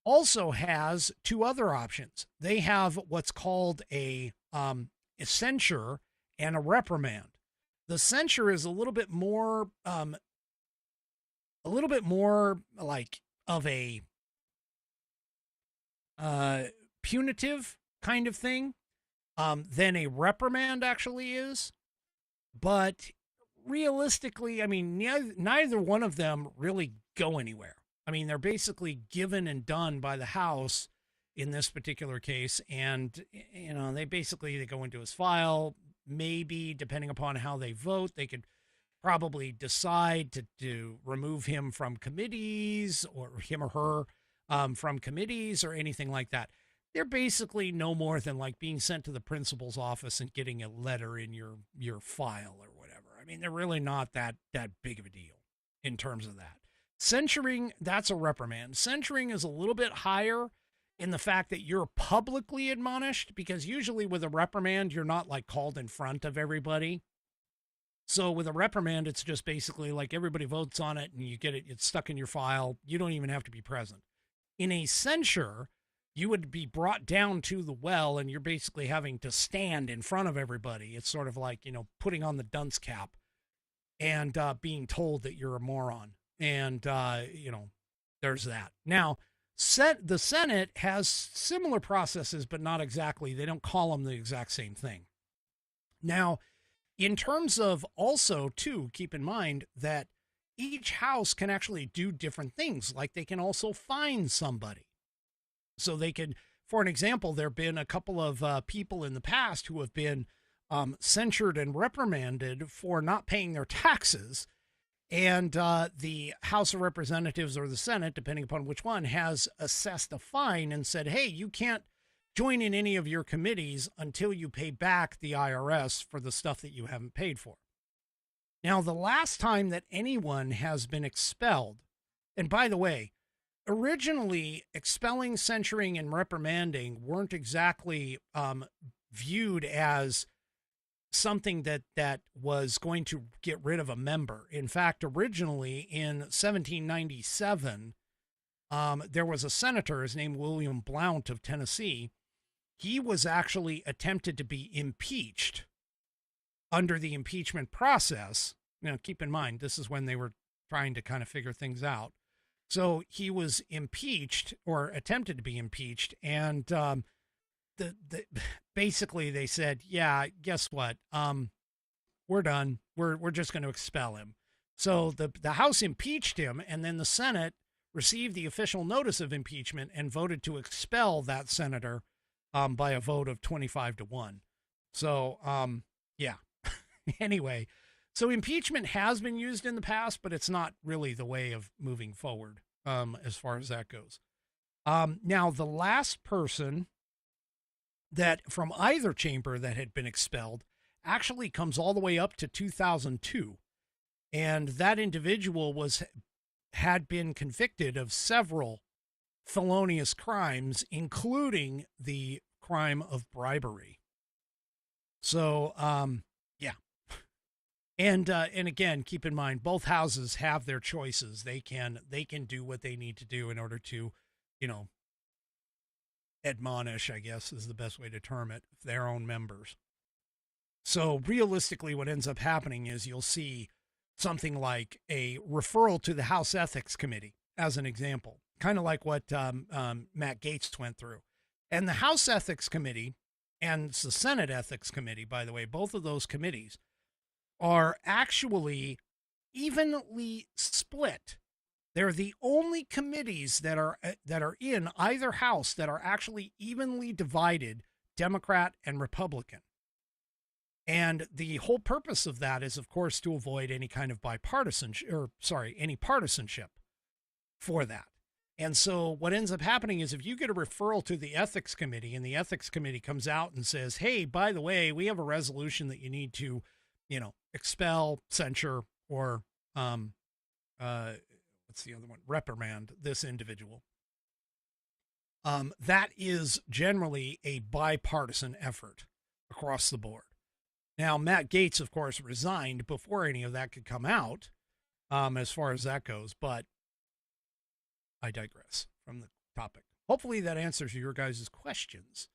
also has two other options. They have what's called a censure and a reprimand. The censure is a little bit more like of a punitive kind of thing than a reprimand actually is. But realistically, I mean, neither one of them really go anywhere. I mean, they're basically given and done by the House in this particular case. And, you know, they go into his file. Maybe, depending upon how they vote, they could probably decide to remove him from committees or him or her from committees or anything like that. They're basically no more than like being sent to the principal's office and getting a letter in your file or whatever. I mean, they're really not that big of a deal in terms of that. Censuring, that's a reprimand. Censuring is a little bit higher in the fact that you're publicly admonished, because usually with a reprimand, you're not like called in front of everybody. So with a reprimand, it's just basically like everybody votes on it and you get it, it's stuck in your file. You don't even have to be present. In a censure, you would be brought down to the well and you're basically having to stand in front of everybody. It's sort of like, you know, putting on the dunce cap and being told that you're a moron. And, you know, there's that. Now, the Senate has similar processes, but not exactly. They don't call them the exact same thing. Now, in terms of also, too, keep in mind that each house can actually do different things. Like they can also fine somebody. So they can, for an example, there have been a couple of people in the past who have been censured and reprimanded for not paying their taxes. And the House of Representatives or the Senate, depending upon which one, has assessed a fine and said, hey, you can't join in any of your committees until you pay back the IRS for the stuff that you haven't paid for. Now, the last time that anyone has been expelled, and by the way, originally expelling, censuring, and reprimanding weren't exactly viewed as something that was going to get rid of a member. In fact, originally in 1797, there was a senator, his name William Blount of Tennessee. He was actually attempted to be impeached under the impeachment process. Now, keep in mind, this is when they were trying to kind of figure things out. So he was impeached, or attempted to be impeached, and basically they said, yeah, guess what? We're done. We're just going to expel him. So the House impeached him, and then the Senate received the official notice of impeachment and voted to expel that senator by a vote of 25-1. So, yeah. Anyway, so impeachment has been used in the past, but it's not really the way of moving forward as far as that goes. Now, the last person that from either chamber that had been expelled actually comes all the way up to 2002. And that individual had been convicted of several felonious crimes, including the crime of bribery. So, yeah. And again, keep in mind, both houses have their choices. They can do what they need to do in order to, admonish, I guess is the best way to term it, their own members. So realistically, what ends up happening is you'll see something like a referral to the House Ethics Committee, as an example, kind of like what Matt Gaetz went through. And the House Ethics Committee and the Senate Ethics Committee, by the way, both of those committees are actually evenly split. They're the only committees that are in either house that are actually evenly divided, Democrat and Republican. And the whole purpose of that is, of course, to avoid any kind of any partisanship for that. And so what ends up happening is if you get a referral to the Ethics Committee and the Ethics Committee comes out and says, hey, by the way, we have a resolution that you need to, expel, censure, or what's the other one? Reprimand this individual. That is generally a bipartisan effort across the board. Now, Matt Gaetz, of course, resigned before any of that could come out, as far as that goes, but I digress from the topic. Hopefully that answers your guys' questions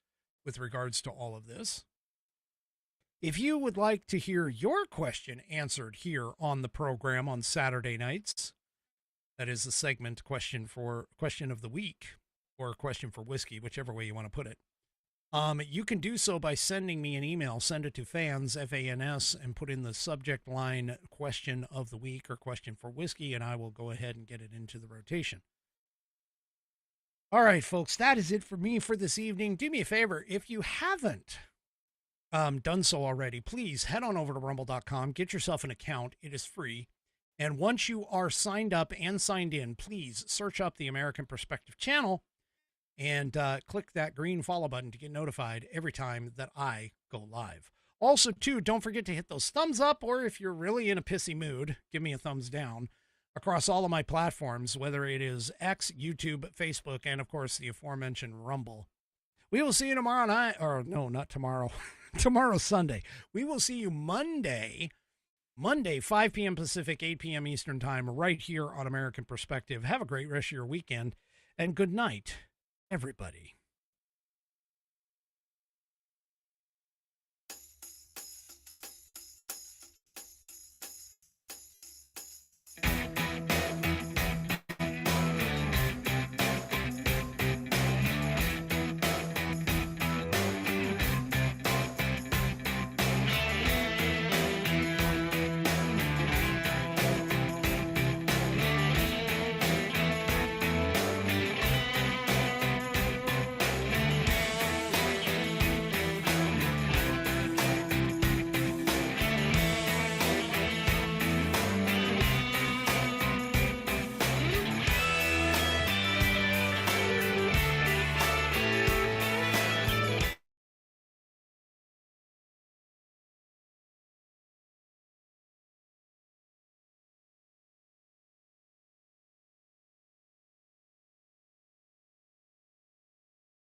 with regards to all of this. If you would like to hear your question answered here on the program on Saturday nights, that is the segment question of the week, or question for whiskey, whichever way you want to put it. You can do so by sending me an email. Send it to fans, F-A-N-S, and put in the subject line question of the week or question for whiskey, and I will go ahead and get it into the rotation. All right, folks, that is it for me for this evening. Do me a favor, if you haven't done so already, please head on over to rumble.com, get yourself an account. It is free. And once you are signed up and signed in, please search up the American Perspective channel and click that green follow button to get notified every time that I go live. Also, too, don't forget to hit those thumbs up, or if you're really in a pissy mood, give me a thumbs down across all of my platforms, whether it is X, YouTube, Facebook, and, of course, the aforementioned Rumble. We will see you tomorrow night, or no, not tomorrow. Tomorrow's Sunday. We will see you Monday, 5 p.m. Pacific, 8 p.m. Eastern Time, right here on American Perspective. Have a great rest of your weekend, and good night, everybody.